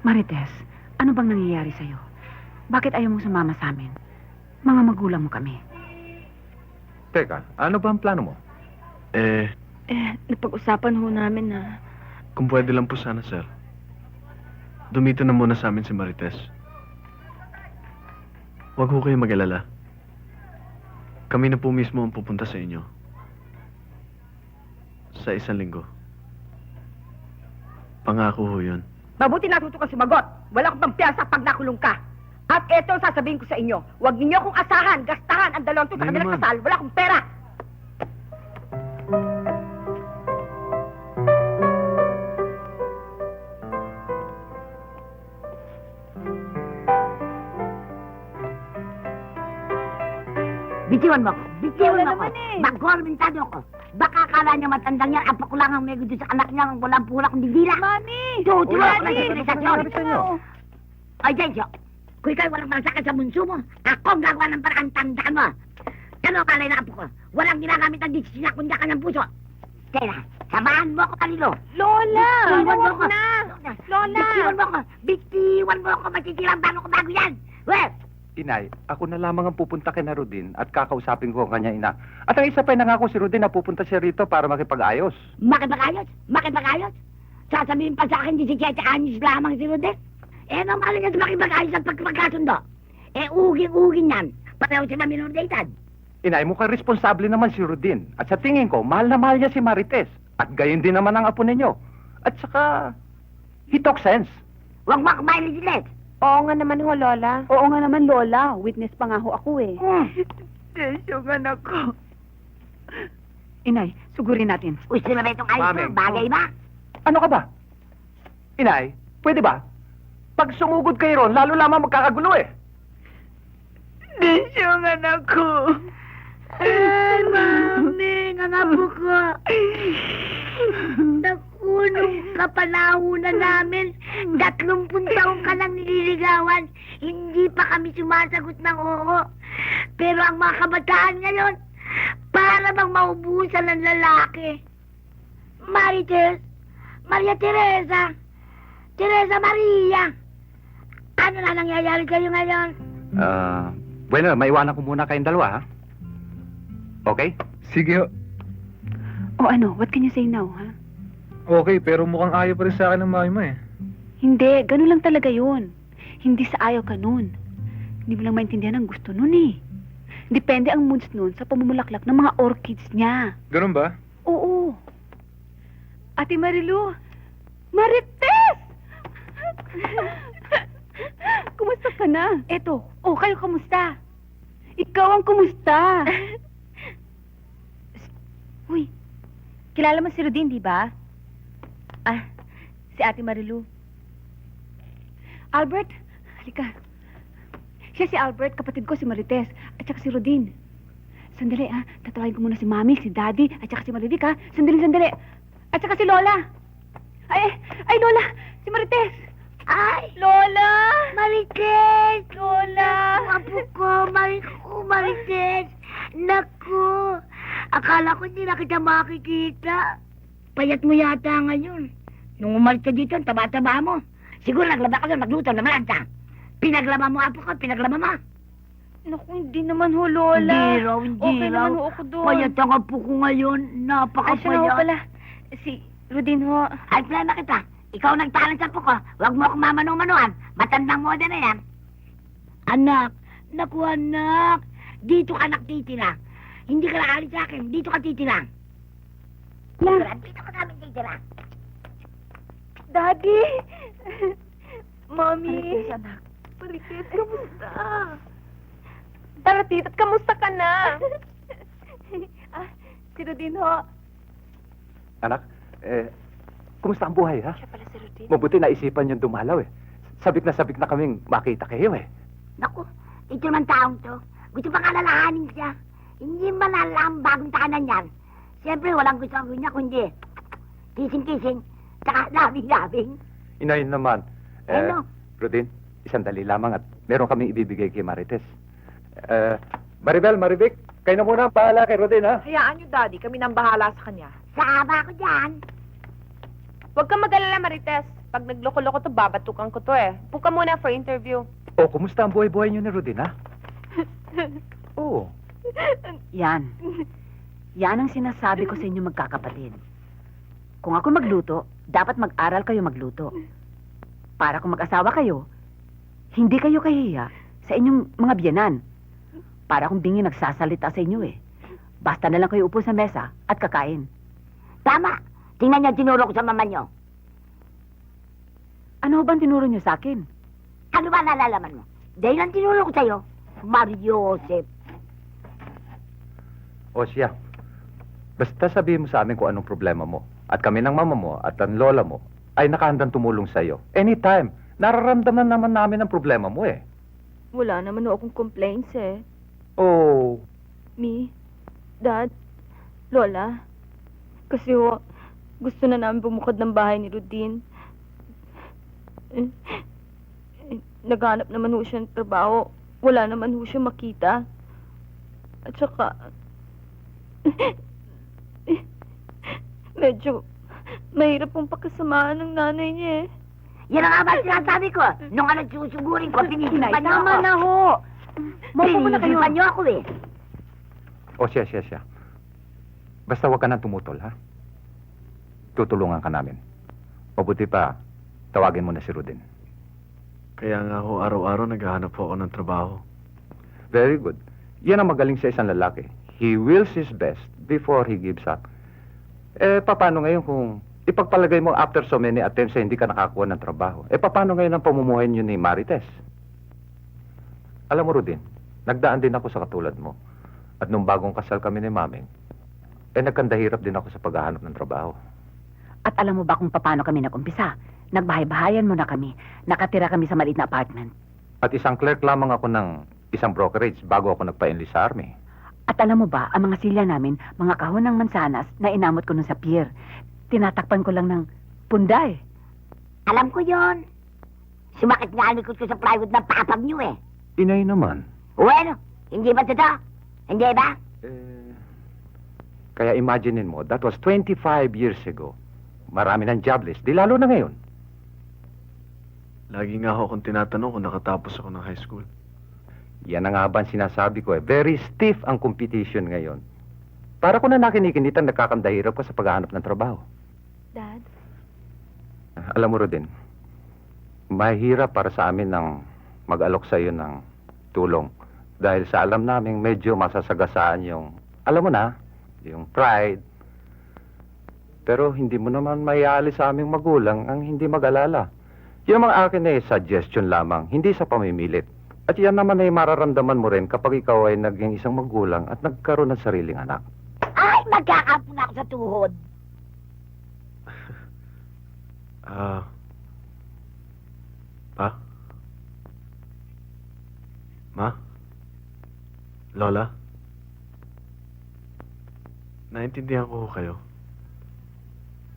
Marites, ano bang nangyayari sa'yo? Bakit ayaw mong sumama sa amin? Mga magulang mo kami. Teka, ano ba ang plano mo? Napag-usapan ho namin na Kung pwede lang po sana, sir. Dumito na muna sa amin si Marites. Huwag ho kayong mag-alala. Kami na po mismo ang pupunta sa inyo. Sa 1 linggo. Pangako ho yun. Mabuti natuto ka sumagot. Wala akong pampiyansa pag nakulong ka. At eto ang sasabihin ko sa inyo. Huwag ninyo akong asahan, gastahan ang 2 sa Nay kabilang naman. kasal. Wala akong pera. Bitiwan mo ako. Bitiwan mo ako. Mag-gormentado ako. Baka akala niya matandang yan. Apo ko lang ang may gusto sa anak niya. Ang walang pula kung bibira. Mami! Tutuwa ko lang sa sinisasyon. Ay, Jensyo. Kung ikaw walang malasakit sa bunso mo, ako ang gagawa ng parang tandaan mo. Ano akala na apo ko? Walang ginagamit ang desisyon niya kundi ang kanyang puso. Tela, samahan mo ako, Kalilo. Lola! Bitiwan mo ako. Lola! Bitiwan mo ako. Bitiwan mo ako. Matitirang bago ko bago yan. Well, Inay, ako na lamang ang pupunta kay na Rodin at kakausapin ko ang kanya ina. At ang isa pa nangako si Rodin na pupunta siya rito para makipag-ayos. makipag-ayos? Makipag-ayos? Sasabihin pa sa akin, 17 anyos lamang si Rodel. Eh, ano maling niya makipag-ayos at pagkakasundo? Eh, uging-uging yan. Pareho sila minordatan. Inay, mukhang responsable naman si Rodin. At sa tingin ko, mahal na mahal niya si Marites. At gayon din naman ang apo ninyo. At saka, he talks sense. Huwag mo kumain sila. Oo nga naman ho, Lola. Oo nga naman, Lola. Witness pa nga ho ako eh. Tensyo nga nako. Inay, sugurin natin. Gusto na ba itong ayos Mami. mo? Bagay ba? Ano ka ba? Inay, pwede ba? Pag sumugod kayo ron, lalo lamang magkakagulo eh. Tensyo nga nako. Ay, Mami, nangapo ko. Naku, nung kapanahunan namin, 30 taong ka lang nililigawan. Hindi pa kami sumasagot ng oo. Pero ang mga kabataan ngayon, para bang maubusan ng lalaki. Marites, Maria Teresa, Teresa Maria. Ano na nangyayari kayo ngayon? Bueno, maiwanan ko muna kayong dalawa, ha? Okay? Sige, O ano, what can you say now, ha? okay, pero mukhang ayaw pa rin sa akin ng mami mo eh. Hindi, ganun lang talaga yun. Hindi sa ayaw ka nun. Hindi mo lang maintindihan ang gusto nun eh. Depende ang moods nun sa pamumulaklak ng mga orchids niya. Ganun ba? Oo. Ate Marilu! Marites! Kumusta ka na? Eto, kayo kamusta? Ikaw ang kumusta? Uy, kilala mo si Rodin, di ba? Ah, si Ate Marilu. Albert, halika. Siya si Albert, kapatid ko si Marites, at saka si Rodin. Sandali, ha? Tatawagin ko muna si Mami, si Daddy, at saka si Marivic, ha? Sandali. At saka si Lola. Ay, Lola! Si Marites! Ay! Lola! Marites! Lola! Apo ko, Marites! Naku! Akala ko hindi na kita makikita. Payat mo yata ngayon. Nung umalis ka dito, ang taba-taba mo. Siguro naglaba ka doon, magluto na malanta. Pinaglaba mo, apo ko, pinaglaba mo. Naku, hindi naman ho, Lola. Hindi Okay raw. naman ho ako doon. Payat ang apo ko ngayon. Ay, siya nga ho Napakapayat. pala. Si Rodin ho. Ay, plana kita. Ikaw nagtalan sa apo ko. Huwag mo akong mamanu-manuan. Matandang moda na yan. Anak. Naku, anak. Dito ka nakitira. Hindi ka nakaalis sa akin. Dito ka titira. Dito ka namin titira. Daddy! Mommy! Marites, anak. Marites, kamusta? Tara, tita, kamusta ka na? Si Rodin ho. Anak, kumusta ang buhay, ha? Siya pala si Rodin. Mabuti naisipan yung dumalaw, eh. Sabik na kaming makita kayo, eh. Naku, ito naman taong to. Gusto pang alalahanin siya. Hindi man alam bagong tahanan yan. Siyempre, walang gusto ang niya kundi kising-kising, saka labing-labing. Inayon naman. Ano? Rodin, isandali lamang at meron kaming ibibigay kay Marites. Maribel, Marivic, kayo na muna ang bahala kay Rodin, ha? Hayaan niyo, Daddy. Kami nang bahala sa kanya. Sama ko dyan. Huwag kang mag-alala, Marites. Pag nagloko-loko to, babatukan ko to eh. Puka muna for interview. O, kumusta ang buhay-buhay niyo ni Rodin, ha? Oo. Yan. Yan ang sinasabi ko sa inyo magkakapatid. Kung ako magluto, dapat mag-aral kayo magluto. Para kung mag-asawa kayo, hindi kayo kahiya sa inyong mga biyanan. Para kung bingi nagsasalita sa inyo eh. Basta na lang kayo upo sa mesa at kakain. Tama. Tingnan niya tinuro ko sa mama niyo. Ano bang tinuro niyo sa akin? Ano ba nalalaman mo? Dahil ang tinuro ko sa'yo, Mariosep. O siya, basta sabihin mo sa amin kung anong problema mo. At kami ng mama mo at ang lola mo ay nakahandang tumulong sa iyo. Anytime. Nararamdaman naman namin ang problema mo eh. Wala naman akong complaints eh. Oh, Me, Dad, Lola. Kasi gusto na namin bumukod ng bahay ni Rudin. Naghanap naman ho siya ng trabaho. Wala naman ho siya makita. At saka, medyo mahirap pong pagkasamaan ng nanay niya eh. Yan ang nga ba sinasabi ko? Nung ano susugurin ko, pinisipan niyo ako. Tama na ho. Mopo mo na kayo. Pinisipan niyo ako eh. o siya. Basta huwag ka nang tumutol, ha? Tutulungan ka namin. Mabuti pa, tawagin mo na si Rudin. Kaya nga ho, araw-araw naghahanap po ako ng trabaho. Very good. Yan ang magaling sa isang lalaki. He wills his best before he gives up. Paano ngayon kung ipagpalagay mo after so many attempts hindi ka nakakuha ng trabaho? Paano ngayon ang pamumuhay niyo ni Marites? Alam mo, Rudin, nagdaan din ako sa katulad mo. At nung bagong kasal kami ni Maming, nagkandahirap din ako sa paghahanap ng trabaho. At alam mo ba kung paano kami nag-umpisa? Nagbahay-bahayan muna kami. Nakatira kami sa maliit na apartment. At isang clerk lamang ako ng isang brokerage bago ako nagpa-enlist sa army. At alam mo ba, ang mga silya namin, mga kahon ng mansanas na inamot ko nun sa pier. Tinatakpan ko lang ng punday. Alam ko yon. Sumakit nga ang likod ko sa plywood ng papag niyo eh. Inay naman. Bueno, hindi ba totoo? Hindi ba? Kaya imaginein mo, that was 25 years ago. Marami ng jobless, di lalo na ngayon. Lagi nga ho akong tinatanong kung nakatapos ako ng high school. Yan ang nga ba ang sinasabi ko eh. Very stiff ang competition ngayon. Para ko na nakinikinitang nagkakandahirap ko sa paghahanap ng trabaho. Dad? Alam mo, Rodin, mahirap para sa amin ng mag-alok sa iyo ng tulong. Dahil sa alam namin medyo masasagasaan yung, alam mo na, yung pride. Pero hindi mo naman maialis sa aming magulang ang hindi mag-alala. Yung mga akin ay suggestion lamang, hindi sa pamimilit. At yan naman ay mararamdaman mo rin kapag ikaw ay naging isang magulang at nagkaroon ng sariling anak. Ay, magkakapo na ako sa tuhod. Pa? Ma? Lola? Naintindihan ko ho kayo.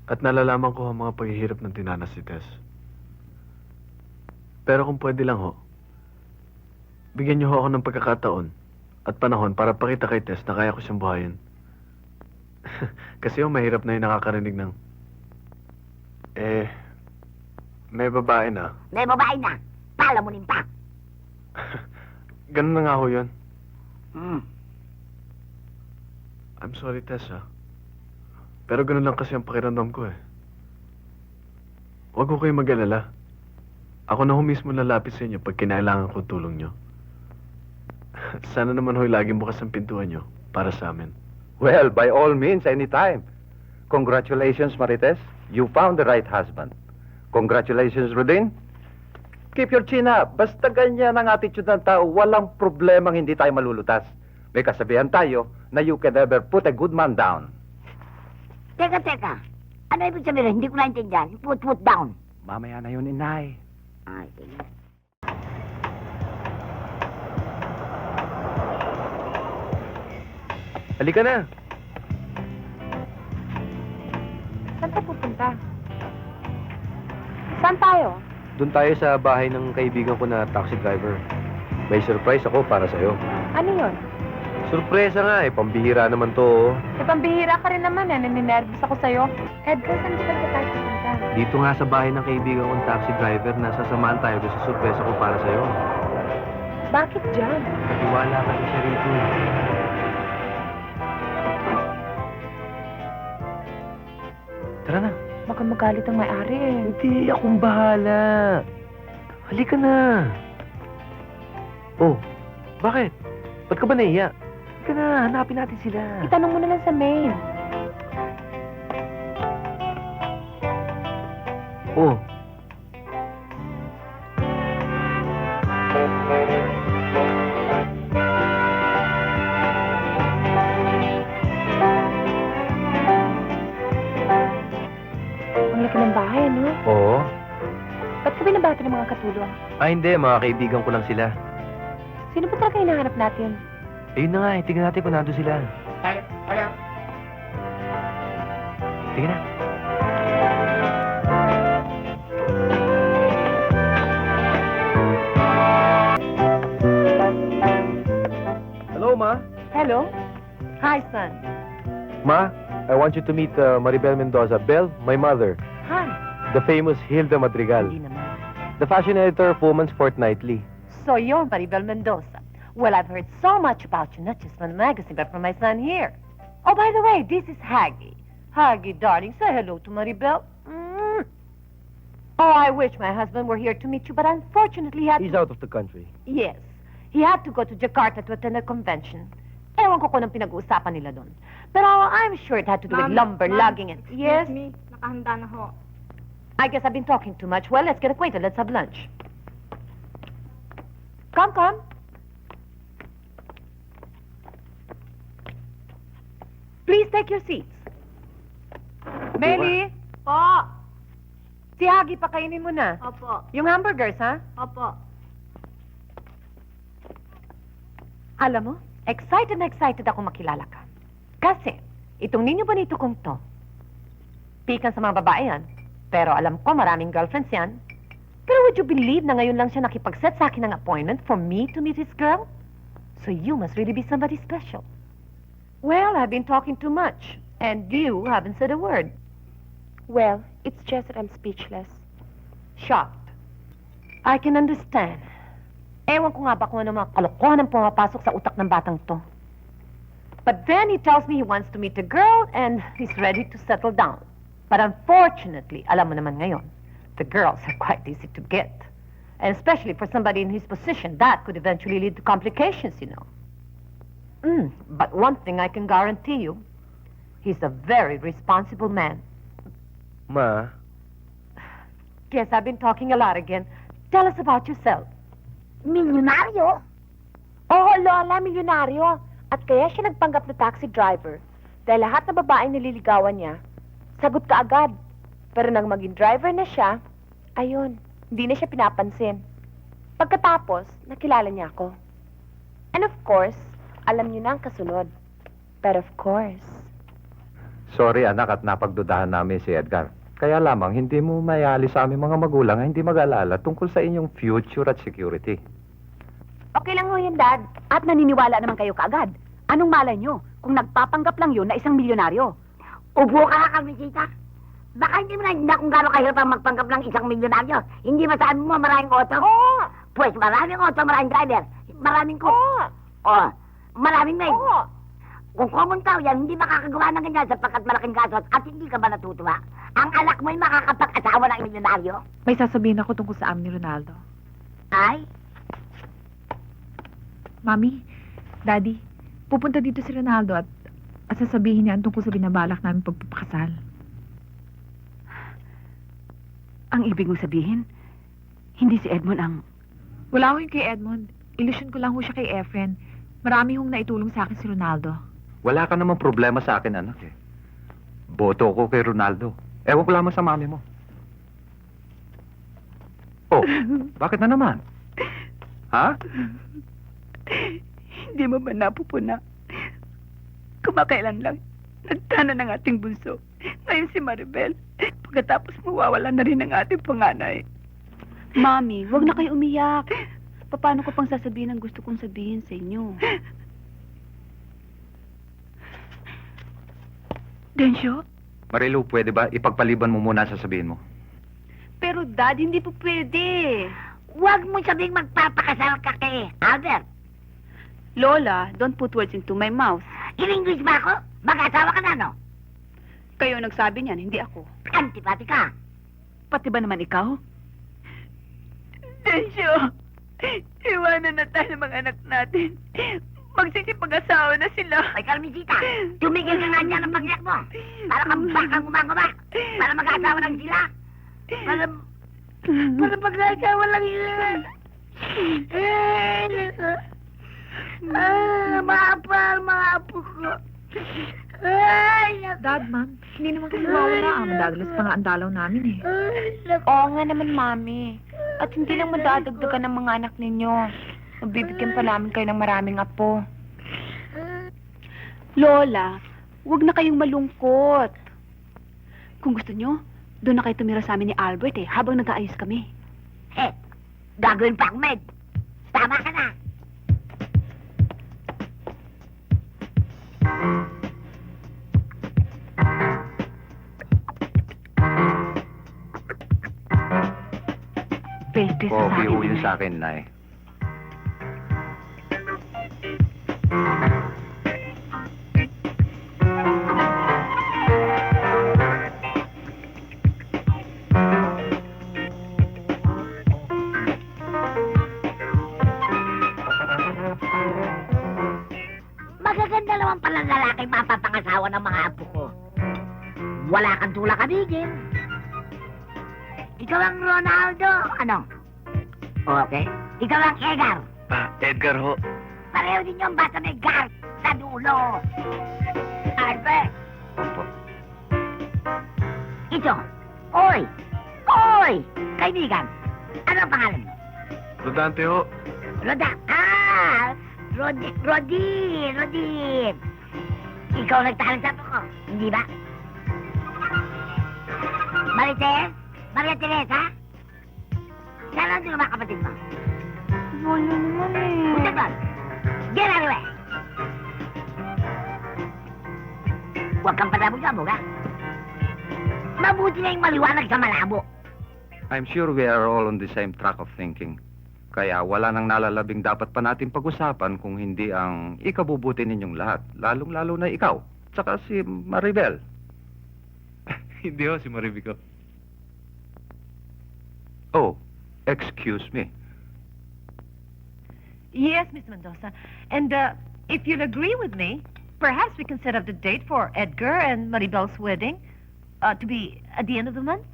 At nalalaman ko ang mga paghihirap ng tinanas si Tess. Pero kung pwede lang ho, bigyan niyo ho ako ng pagkakataon at panahon para pakita kay Tess na kaya ko siyang buhayin. Kasi mahirap na yung nakakarinig ng... may babae na. May babae na. Palamunin pa. Ganun na nga ho yun. Hmm. I'm sorry, Tess, ha. Pero ganun lang kasi ang pakiramdam ko, eh. Huwag ko kayo mag-alala. Ako na ho mismo lalapit sa inyo pag kinailangan ko tulong nyo. Sana naman ho'y laging bukas ang pintuan nyo para sa amin. Well, by all means, anytime. Congratulations, Marites. You found the right husband. Congratulations, Rodin. Keep your chin up. Basta ganyan ang attitude ng tao, walang problemang hindi tayo malulutas. May kasabihan tayo na you can never put a good man down. Teka. Ano ibig sabihin? Hindi ko naintindihan. Put down. Mamaya na yun, inay. Ay, sige. Halika na. Saan ka pupunta? Saan tayo? Doon tayo sa bahay ng kaibigan ko na taxi driver. May surprise ako para sa'yo. Ano yun? Surpresa nga eh, pambihira naman to. E pambihira ka rin naman eh, naninervous ako sa'yo. Edgar, saan ka talaga tayo pupunta? Dito nga sa bahay ng kaibigan kong taxi driver na sasamahan tayo doon sa surpresa ko para sa'yo. Bakit dyan? Natiwala ka siya rito. Tara na. Baka magalit ang may-ari eh. Hindi, akong bahala. Halika na. Oh, bakit? Ba't ka ba nahiya? Halika na, hanapin natin sila. Itanong mo na lang sa main. Oh. Ang laki ng bahay, ano? Oo. Ba't ka binabati ng mga katulong? Hindi, mga kaibigan ko lang sila. Sino ba talaga hinahanap natin? Ayun na nga, tingnan natin kung nandun sila. Tingnan na. Hello, Ma. Hello? Hi, son. Ma, I want you to meet Maribel Mendoza. Belle, my mother. Hi. The famous Hilda Madrigal. Hindi naman. The fashion editor of Woman's Fortnightly. So you're Maribel Mendoza. Well, I've heard so much about you, not just from the magazine, but from my son here. Oh, by the way, this is Haggy. Haggy, darling, say hello to Maribel. Mm. Oh, I wish my husband were here to meet you, but unfortunately he had He's out of the country. Yes. He had to go to Jakarta to attend a convention. Ewan ko kung anong pinag-uusapan nila doon. Pero I'm sure it had to do with lumber logging and... Yes? me, nakahanda na ho. I guess I've been talking too much. Well, let's get acquainted. Let's have lunch. Come. Please take your seats. Meli? Po. Si Hagi, pakainin mo na. Opo. Yung hamburgers, ha? Opo. Alam mo, excited na excited ako makilala ka. Kasi, itong ninyo bonito kong to, pikan sa mga babae yan, pero alam ko maraming girlfriends yan. Pero would you believe na ngayon lang siya nakipag-set sa akin ng appointment for me to meet his girl? So you must really be somebody special. Well, I've been talking too much, and you haven't said a word. Well, it's just that I'm speechless. Shocked. I can understand. Ewan ko nga ba kung ano mga kalokohan ang pumapasok sa utak ng batang to. But then he tells me he wants to meet a girl and he's ready to settle down. But unfortunately, alam mo naman ngayon, the girls are quite easy to get. And especially for somebody in his position, that could eventually lead to complications, you know. But one thing I can guarantee you, he's a very responsible man. Ma, Guess I've been talking a lot again. Tell us about yourself. Milyonaryo? Oo, Lola, milyonaryo. At kaya siya nagpanggap na taxi driver. Dahil lahat na babaeng nililigawan niya, sagot ka agad. Pero nang maging driver na siya, ayun, hindi na siya pinapansin. Pagkatapos, nakilala niya ako. And of course, alam niyo na ang kasunod. But of course, Sorry, anak, at napagdudahan namin si Edgar. Kaya lamang, hindi mo mayali sa aming mga magulang na hindi mag-alala tungkol sa inyong future at security. Okay lang ho yun, Dad. At naniniwala naman kayo kaagad. Anong malay nyo kung nagpapanggap lang yun na isang milyonaryo? Upo ka na kami, tita. Baka hindi mo naintindihan kung gano'ng kahirap ang magpanggap ng isang milyonaryo. Hindi masabi mo maraming auto? Oo. Pues maraming auto, maraming driver. Maraming Oo. Oh, maraming maid. Oo. Kung common tao yan, hindi makakagawa ng ganyan sapagkat malaking gastos at hindi ka ba natutuwa? Ang anak mo'y makakapag-asawa ng milyonaryo? May sasabihin ako tungkol sa amin ni Ronaldo. Ay, Mami, Daddy, pupunta dito si Ronaldo at sasabihin niya ang tungkol sa binabalak namin pagpapakasal. Ang ibig mong sabihin, hindi si Edmond ang... Wala ko yung kay Edmond. Ilusyon ko lang ho siya kay Efren. Marami hong naitulong sa akin si Ronaldo. Wala ka namang problema sa akin, anak eh. Boto ko kay Ronaldo. Ewan ko lamang sa mami mo. Oh, bakit na naman? Ha? Hindi mo ba napupuna? Kumakailan lang, nagtana ng ating bunso. Ngayon si Maribel. Pagkatapos mawawala na rin ang ating panganay. Mami, wag na kayo umiyak. Paano ko pang sasabihin ang gusto kong sabihin sa inyo? Densyo? Marilu, pwede ba ipagpaliban mo muna ang sasabihin mo? Pero Dad, hindi po pwede. Huwag mo sabing magpapakasal ka kay Albert. Lola, don't put words into my mouth. In-English ba ako? Mag-asawa ka na, no? Kayo nagsabi niyan, hindi ako. Antipati ka. Pati ba naman ikaw? Densyo, iwanan na tayo ng mga anak natin. Magsisipag-asawa na sila. Ay, Carmencita, tumigil ka nga dyan ang pagyak mo. Para kang bakang gumagawa. Para mag-asawa lang sila. Para mag-asawa lang sila. Mga apo ko. Dad, Ma'am, hindi naman kami mawawala. Madadalas pa nga ang dalaw namin eh. Oo nga naman, Mami. At hindi lang madadagdagan ng mga anak ninyo. Magbibigyan pa namin kayo ng maraming apo. Lola, wag na kayong malungkot. Kung gusto nyo, doon na kayo tumira sa amin ni Albert habang nag-aayos kami. Gagawin pa akong med. Tama ka na. Pwede sa Coffee akin. ho yun sa akin, Nay. Magaganda naman pala lalaki mapapangasawa ng mga apo ko. Wala kang tulak kabigin. Ikaw ang Ronaldo. Ano? Okay. Ikaw ang Edgar. Edgar ho. Pareho din yung basta may guard sa dulo. Albert. Opo. Ito. Oy! Oy! Kaibigan. Ano ang pangalan mo? Rodante ho. Roda. Rodin. Ikaw nagtahan sa ko. Hindi ba? Marites? Maria Teresa? Saan ang mga kapatid mo? Wala naman eh. Punta doon. Get out of the way. Huwag kang patabog-sabog, ha? Mabuti na yung maliwanag sa malabo. I'm sure we are all on the same track of thinking. Kaya wala nang nalalabing dapat pa natin pag-usapan kung hindi ang ikabubuti ninyong lahat. Lalong-lalo na ikaw. Tsaka si Maribel. Hindi ho, si Maribico. Oh, excuse me. Yes, Miss Mendoza. And if you'll agree with me, perhaps we can set up the date for Edgar and Maribel's wedding to be at the end of the month.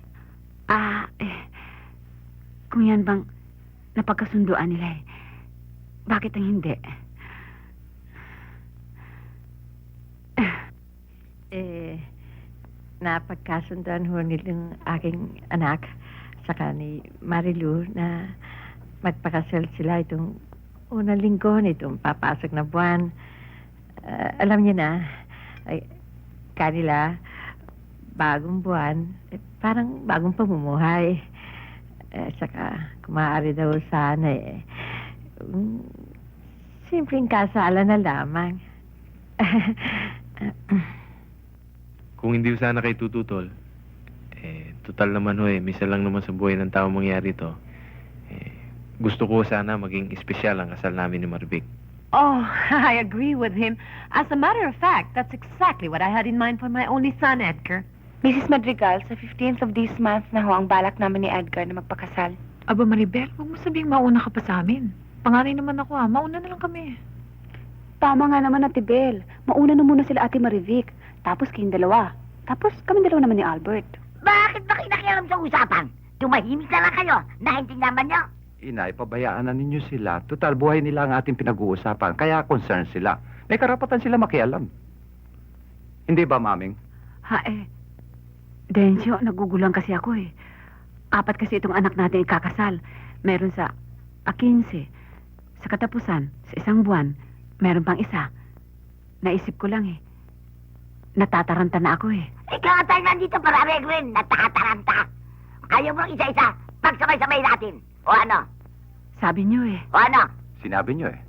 Kung yan bang napagkasunduan nila bakit ang hindi? Napagkasunduan ho nilang aking anak saka ni Marilu na magpakasal sila itong unang linggo nitong papasok na buwan. Alam niyo na, kanila, bagong buwan, parang bagong pamumuhay. Saka, kumaaari daw sana simpleng kasalan na lamang. Kung hindi sana kay tututol, total naman ho misa lang naman sa buhay ng tao mangyari to. Gusto ko sana maging espesyal ang kasal namin ni Marvic. Oh, I agree with him. As a matter of fact, that's exactly what I had in mind for my only son, Edgar. Mrs. Madrigal, sa 15th of this month na ho ang balak namin ni Edgar na magpakasal. Aba, Maribel, huwag mo sabihing mauna ka pa sa amin. Panganay naman ako mauna na lang kami. Tama nga naman, Ate Bel. Mauna na muna sila Ate Marivic. Tapos kayong dalawa. Tapos kami dalawa naman ni Albert. Bakit ba kinakialam sa usapan? tumahimik na lang kayo. Naintindihan ba niyo? Inay, pabayaan na ninyo sila. Total, buhay nila ang ating pinag-uusapan. Kaya concerned sila. May karapatan sila makialam. Hindi ba, maming? Densyo, nagugulang kasi ako eh. 4 kasi itong anak natin ikakasal. Meron sa 15. Sa katapusan, sa 1 buwan, meron pang isa. Naisip ko lang eh. Natataranta na ako eh. Ikaw nga tayo nandito para rin, natataranta. Ayaw mo isa-isa, pagsabay-sabay natin. O ano? Sabi niyo eh. O ano? Sinabi nyo eh.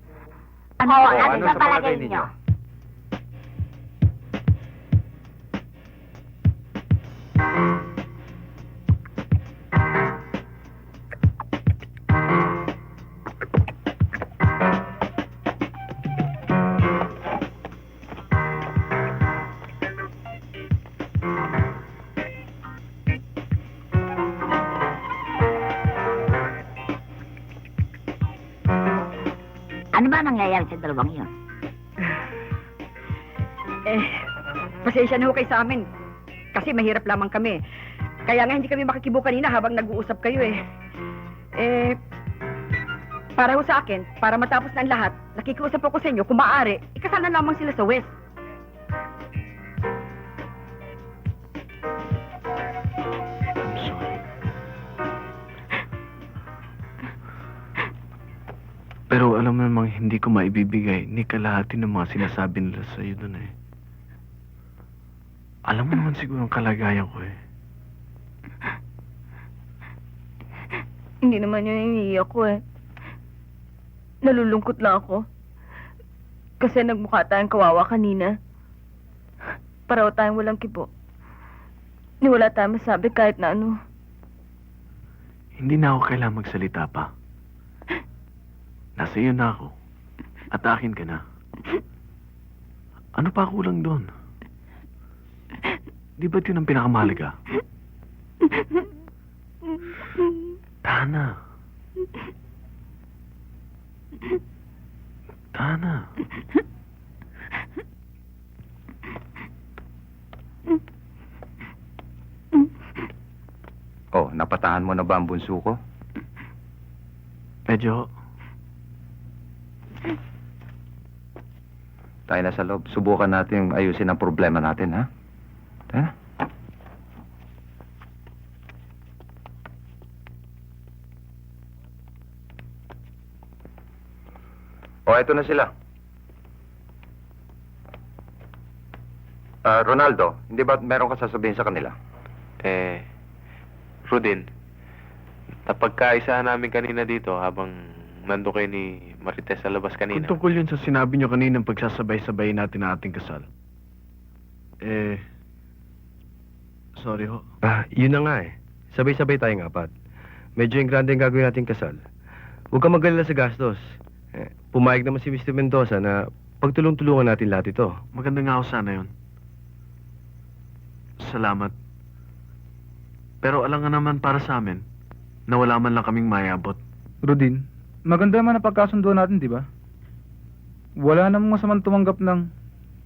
Ano, Oo, ano ano sa sa palagay palagay ninyo? ninyo? Ano ba nangyayari sa dalawang yun? Pasensya na ho kayo sa amin. Kasi mahirap lamang kami. Kaya nga hindi kami makikibo kanina habang nag-uusap kayo eh. Para ho sa akin, para matapos na ang lahat, nakikiusap ako sa inyo, kung maaari, ikasal na lamang sila sa West. Pero alam mo namang hindi ko maibibigay ni kalahati ng mga sinasabi nila sa'yo dun eh. Alam mo naman siguro ang kalagayan ko eh. Hindi naman yun iniiyak ko eh. Nalulungkot lang ako. Kasi nagmukha tayong kawawa kanina. Pareho tayong walang kibo. Ni wala tayong masabi kahit na ano. Hindi na ako kailangang magsalita pa. Nasa iyo na ako. At akin ka na. Ano pa kulang doon? Di ba't yun ang pinakamahalaga? Tana. Tana. Oh, napatahan mo na ba ang bunso ko? Medyo. Tayo na sa loob. Subukan natin ayusin ang problema natin, ha? Tayo na. O, eto na sila. Ronaldo, hindi ba meron ka sasabihin sa kanila? Rudin, napagkaisahan namin kanina dito habang nando kayo ni Marites sa labas kanina. Kung tungkol yun sa sinabi nyo kaninang pagsasabay-sabay natin ang ating kasal. Sorry ho. Yun na nga eh. Sabay-sabay tayong 4. Medyo yung grande ang gagawin nating kasal. Huwag ka mag-alala sa gastos. Pumayag naman si Mr. Mendoza na pagtulong-tulungan natin lahat ito. Maganda nga ako sana yun. Salamat. Pero alam nga naman para sa amin na wala man lang kaming mayabot. Rodin, maganda naman ang pagkasundo natin, di ba? Wala namang masamang tumanggap ng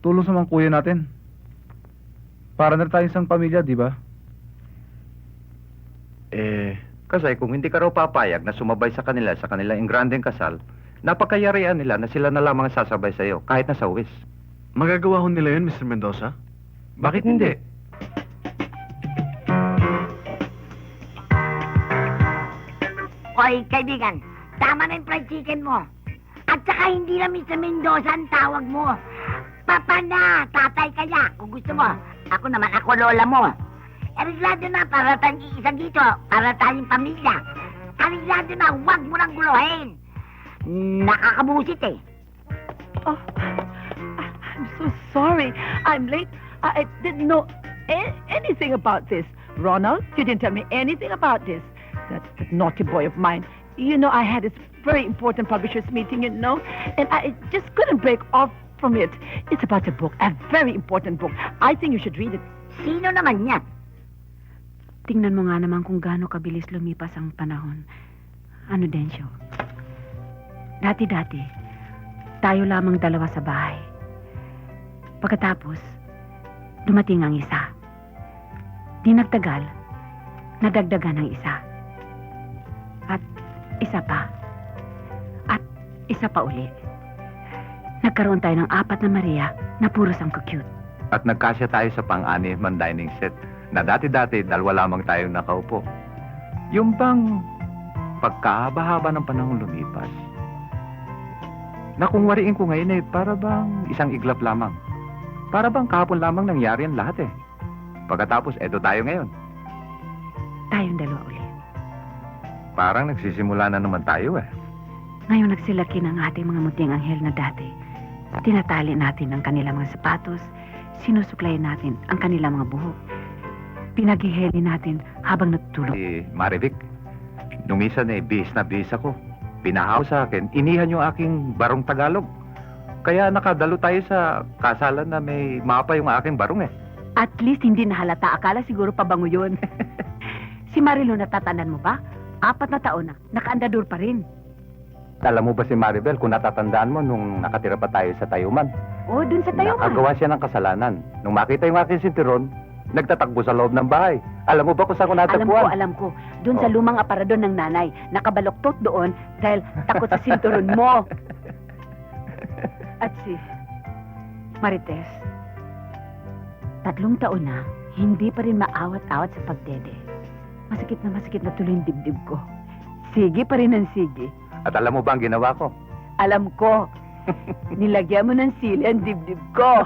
tulong sa mga kuya natin. Para na tayong isang pamilya, di ba? Kasi kung hindi ka raw papayag na sumabay sa kanilang grandeng kasal, napakayarian nila na sila na lamang ang sasabay sa iyo, kahit na sa uwis. Magagawa ho nila yun, Mr. Mendoza? Bakit hindi? Hoy, kaibigan, tama na yung fried chicken mo. At saka hindi na Mr. Mendoza ang tawag mo. Papa na, tatay kaya, kung gusto mo. Ako naman, ako lola mo. Ariglado na, para tayong iisa dito, para tayong pamilya. Ariglado na, huwag mo nang guluhin. Nakakabusit eh. Oh, I'm so sorry. I'm late. I didn't know anything about this. Ronald, you didn't tell me anything about this. That naughty boy of mine. You know, I had this very important publishers meeting, and I just couldn't break off from it. It's about a book, a very important book. I think you should read it. Sino naman yan? Tingnan mo nga naman kung gaano kabilis lumipas ang panahon. Ano, Densyo? Dati-dati, tayo lamang dalawa sa bahay. Pagkatapos, dumating ang isa. Di nagtagal, nadagdagan ang isa. At isa pa. At isa pa uli. Nagkaroon tayo ng 4 na Maria na puro cute. At nagkasya tayo sa pang-anim man dining set na dati-dati 2 lamang tayong nakaupo. Yung bang pagkahaba-haba ng panahon lumipas, na kung wariin ko ngayon para bang isang iglap lamang. Para bang kahapon lamang nangyari ang lahat Pagkatapos, eto tayo ngayon. Tayong 2 ulit. Parang nagsisimula na naman tayo Ngayon nagsilaki ng ating mga munting anghel na dati. Tinatali natin ang kanilang mga sapatos, sinusuklay natin ang kanilang mga buhok. Pinaghiheli natin habang natutulog. Si Marivic, nung minsan bis na bis ako. Pinahaw sa akin, inihan yung aking barong Tagalog. Kaya nakadalo tayo sa kasalan na may mapa yung aking barong At least hindi nahalata. Akala siguro pabango yun. Si Marilu, natatandaan mo ba? 4 na taon na, nakaandador pa rin. Alam mo ba si Maribel kung natatandaan mo nung nakatira pa tayo sa Tayuman? Oh, dun sa Tayuman. Nakagawa siya ng kasalanan. Nung makita yung aking sinturon, nagtatakbo sa loob ng bahay. Alam mo ba kung saan ko natagpuan? Alam ko. Doon sa lumang aparador ng nanay. Nakabaloktot doon dahil takot sa sinturon mo. At si Marites, 3 taon na, hindi pa rin maawat-awat sa pagdede. Masakit na tuloy yung dibdib ko. Sige pa rin ang sige. At alam mo ba ang ginawa ko? Alam ko. Nilagyan mo ng sili ang dibdib ko.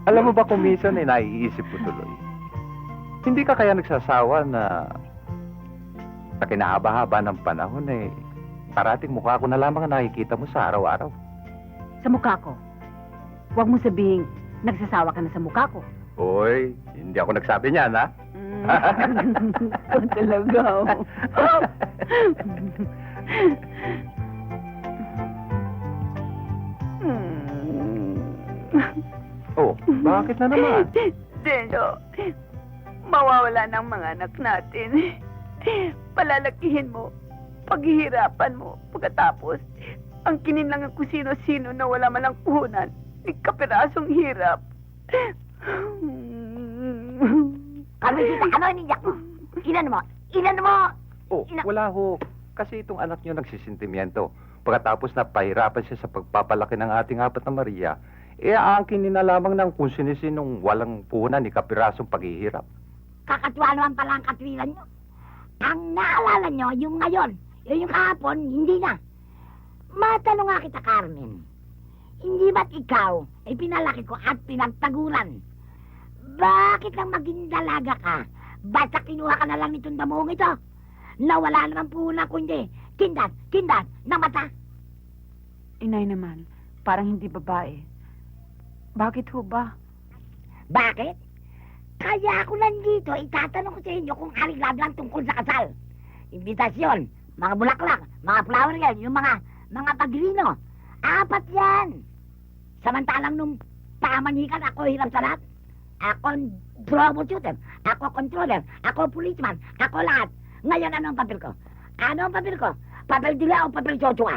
Alam mo ba kung minsan naiisip ko tuloy? Hindi ka kaya nagsasawa na sa kinahaba-haba ng panahon parating mukha ko na lamang ang nakikita mo sa araw-araw. Sa mukha ko. Huwag mo sabihin, nagsasawa ka na sa mukha ko. Hoy, hindi ako nagsabi niyan, ha? Talaga. Oh, bakit na naman? Deno, mawawala ng mga anak natin. Palalakihin mo, paghihirapan mo, pagkatapos, ang kininlangan kung sino-sino na wala man ang puhunan, kapirasong hirap. Carmencita, ano ang niyak mo? Ilan mo? Ilan mo? Oh, wala ho. Kasi itong anak niyo nagsisintimiento. Pagkatapos na pahirapan siya sa pagpapalaki ng ating 4 na Maria, aangkin na lamang ng kung sinisinong walang puhunan ni kapirasong paghihirap. Kakatwa naman pala ang katwiran nyo. Ang naalala nyo, yung ngayon, yung kahapon, hindi na. Matanong nga kita, Carmen. Hindi ba't ikaw ay pinalaki ko at pinagtagulan? Bakit lang maging dalaga ka? Basta kinuha ka na lang nitong damuhong ito? Na wala naman puhunan kundi kindan ng mata. Inay naman, parang hindi babae. Bakit ho ba? Bakit? Kaya ako nandito, itatanong ko sa inyo kung aligab lang tungkol sa kasal. Imbitasyon, mga bulaklak, mga flower girl, yung mga pagrino. 4 yan. Samantalang nung pamanikan ako hirap sa lahat. Ako troubleshooter, ako controller, ako policeman, ako lahat. Ngayon ano ang papel ko? Ano ang papel ko? Papel dila o papel chochoa?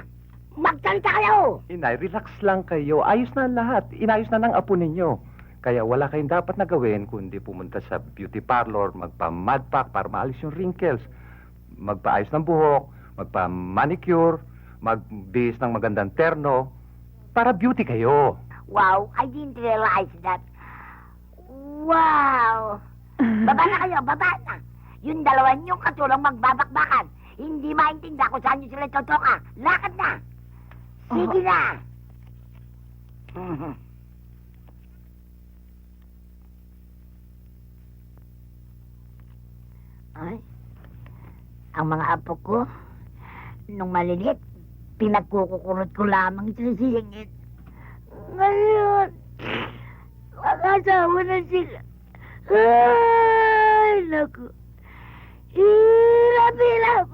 Magsalita kayo! Inay, relax lang kayo. Ayos na lahat. Inayos na ng apo ninyo. Kaya wala kayong dapat na gawin kundi pumunta sa beauty parlor, magpa-mud pack para maalis yung wrinkles, magpaayos ng buhok, magpa-manicure, magbihis ng magandang terno, para beauty kayo. Wow, I didn't realize that. Wow! Baba na kayo, baba na. Yung 2 niyong katulong magbabakbakan. Hindi maintindihan kung saan niyo sila totoka. Lakad na! Sige na! Ay, ang mga apo ko, nung maliliit, pinagkukukurot ko lamang sa singit. Ngayon, mag-asawa na sila. Ay, naku. Hirap-hirap.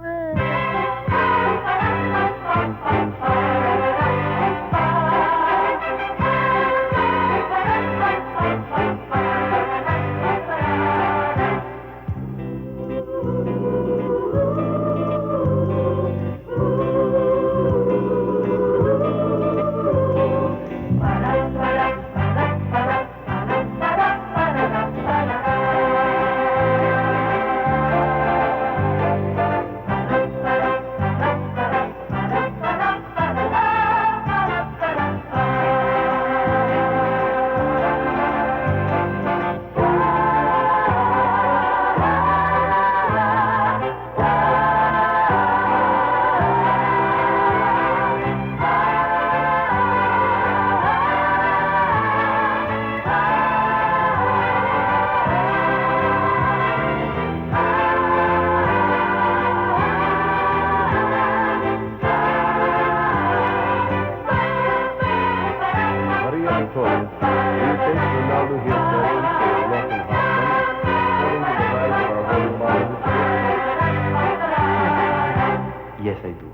Yes, I do.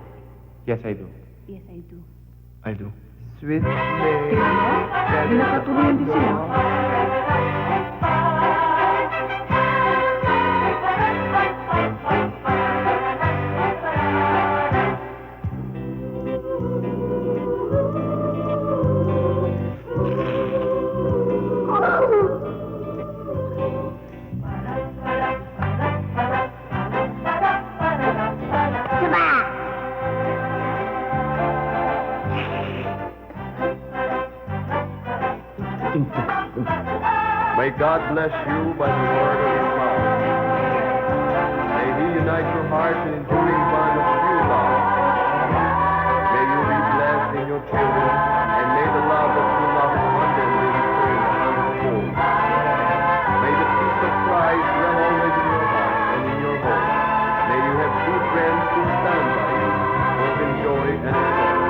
Yes, I do. Yes, I do. I do. Sweet lady. May nakatuluyan din sila. May God bless you by the word of his mouth. May he unite your hearts in enduring bond of true love. May you be blessed in your children, and may the love of true love abundantly return a hundredfold. May the peace of Christ dwell always in your heart and in your home. May you have true friends who stand by you, both in joy and in sorrow.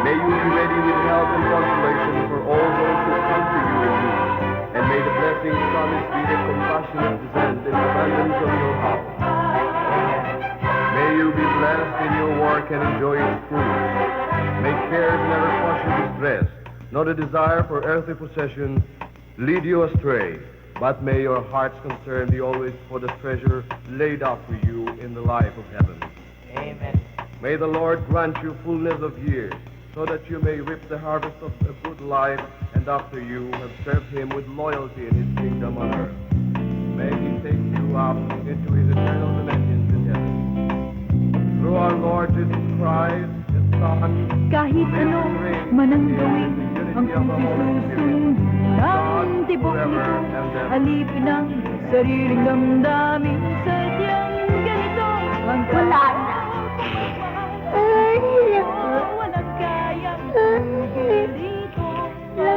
May you be ready with help and consolation for all those who come to you in need. And may the blessings promised be the compassionate descent in abundance on your house. May you be blessed in your work and enjoy its fruits. May cares never cause you distress, nor the desire for earthly possession lead you astray. But may your heart's concern be always for the treasure laid up for you in the life of heaven. Amen. May the Lord grant you fullness of years, so that you may reap the harvest of a good life, and after you have served him with loyalty in his kingdom on earth. May he take you up into his eternal dominions in heaven. Through our Lord Jesus Christ, his Son, Kahit lives ano and reigns man ang with you gawin, in the ang unity of the Holy Spirit, ang tibok forever nito, and ever. alipin ang sariling damdamin, sadyang ganito ang wala na. Walang kayang tumigil dito. Para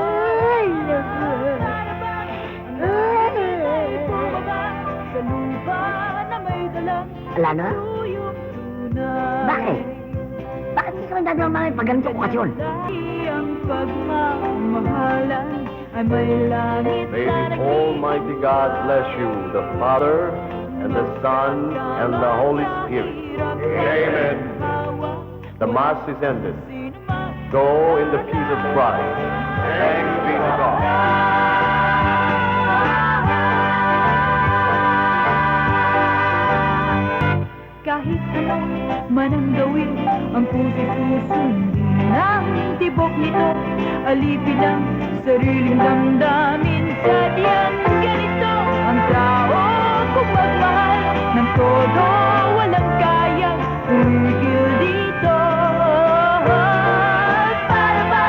bang ang ay bumaba sa lupa na may dalang Lalo? tuyong tunay. Bakit? Bakit gusto mo dadawang mga pagganitong okasyon? Ang pagmamahalan ay may langit May na the Almighty God bless you, the Father, and the Son, and the Holy Spirit. Amen. The Mass is ended. Go in the peace of Christ. Thanks be to God. Kahit ano man ang gawin, ang puso'y susundin ang tibok nito, alipin ang sariling damdamin, sadyang ganito ang tao kung magmahal ng todo, walang kayang tumigil dito. Para ba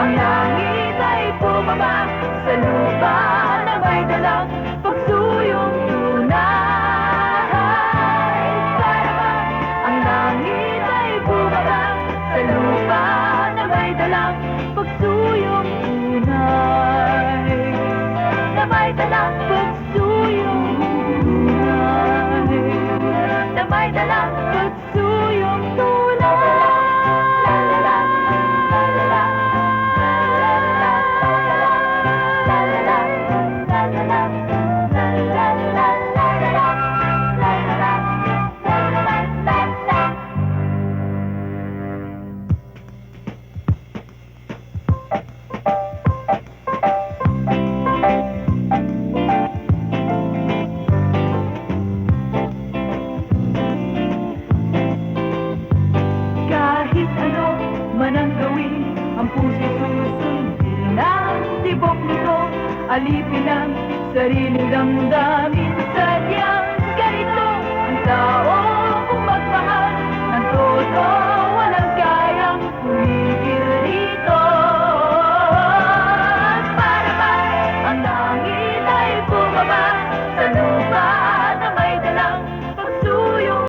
ang langit ay bumaba sa lupa na may dalang pagsuyong tunay? Para ba ang langit ay bumaba sa lupa na may dalang pagsuyong tunay? Na may dalang pagsuyong tunay? Na may dalang pagsuyong tunay? Kahit ano man ang gawin, ang puso'y susundin ang tibok nito, alipin ang sariling damdamin, sadyang ganito ang tao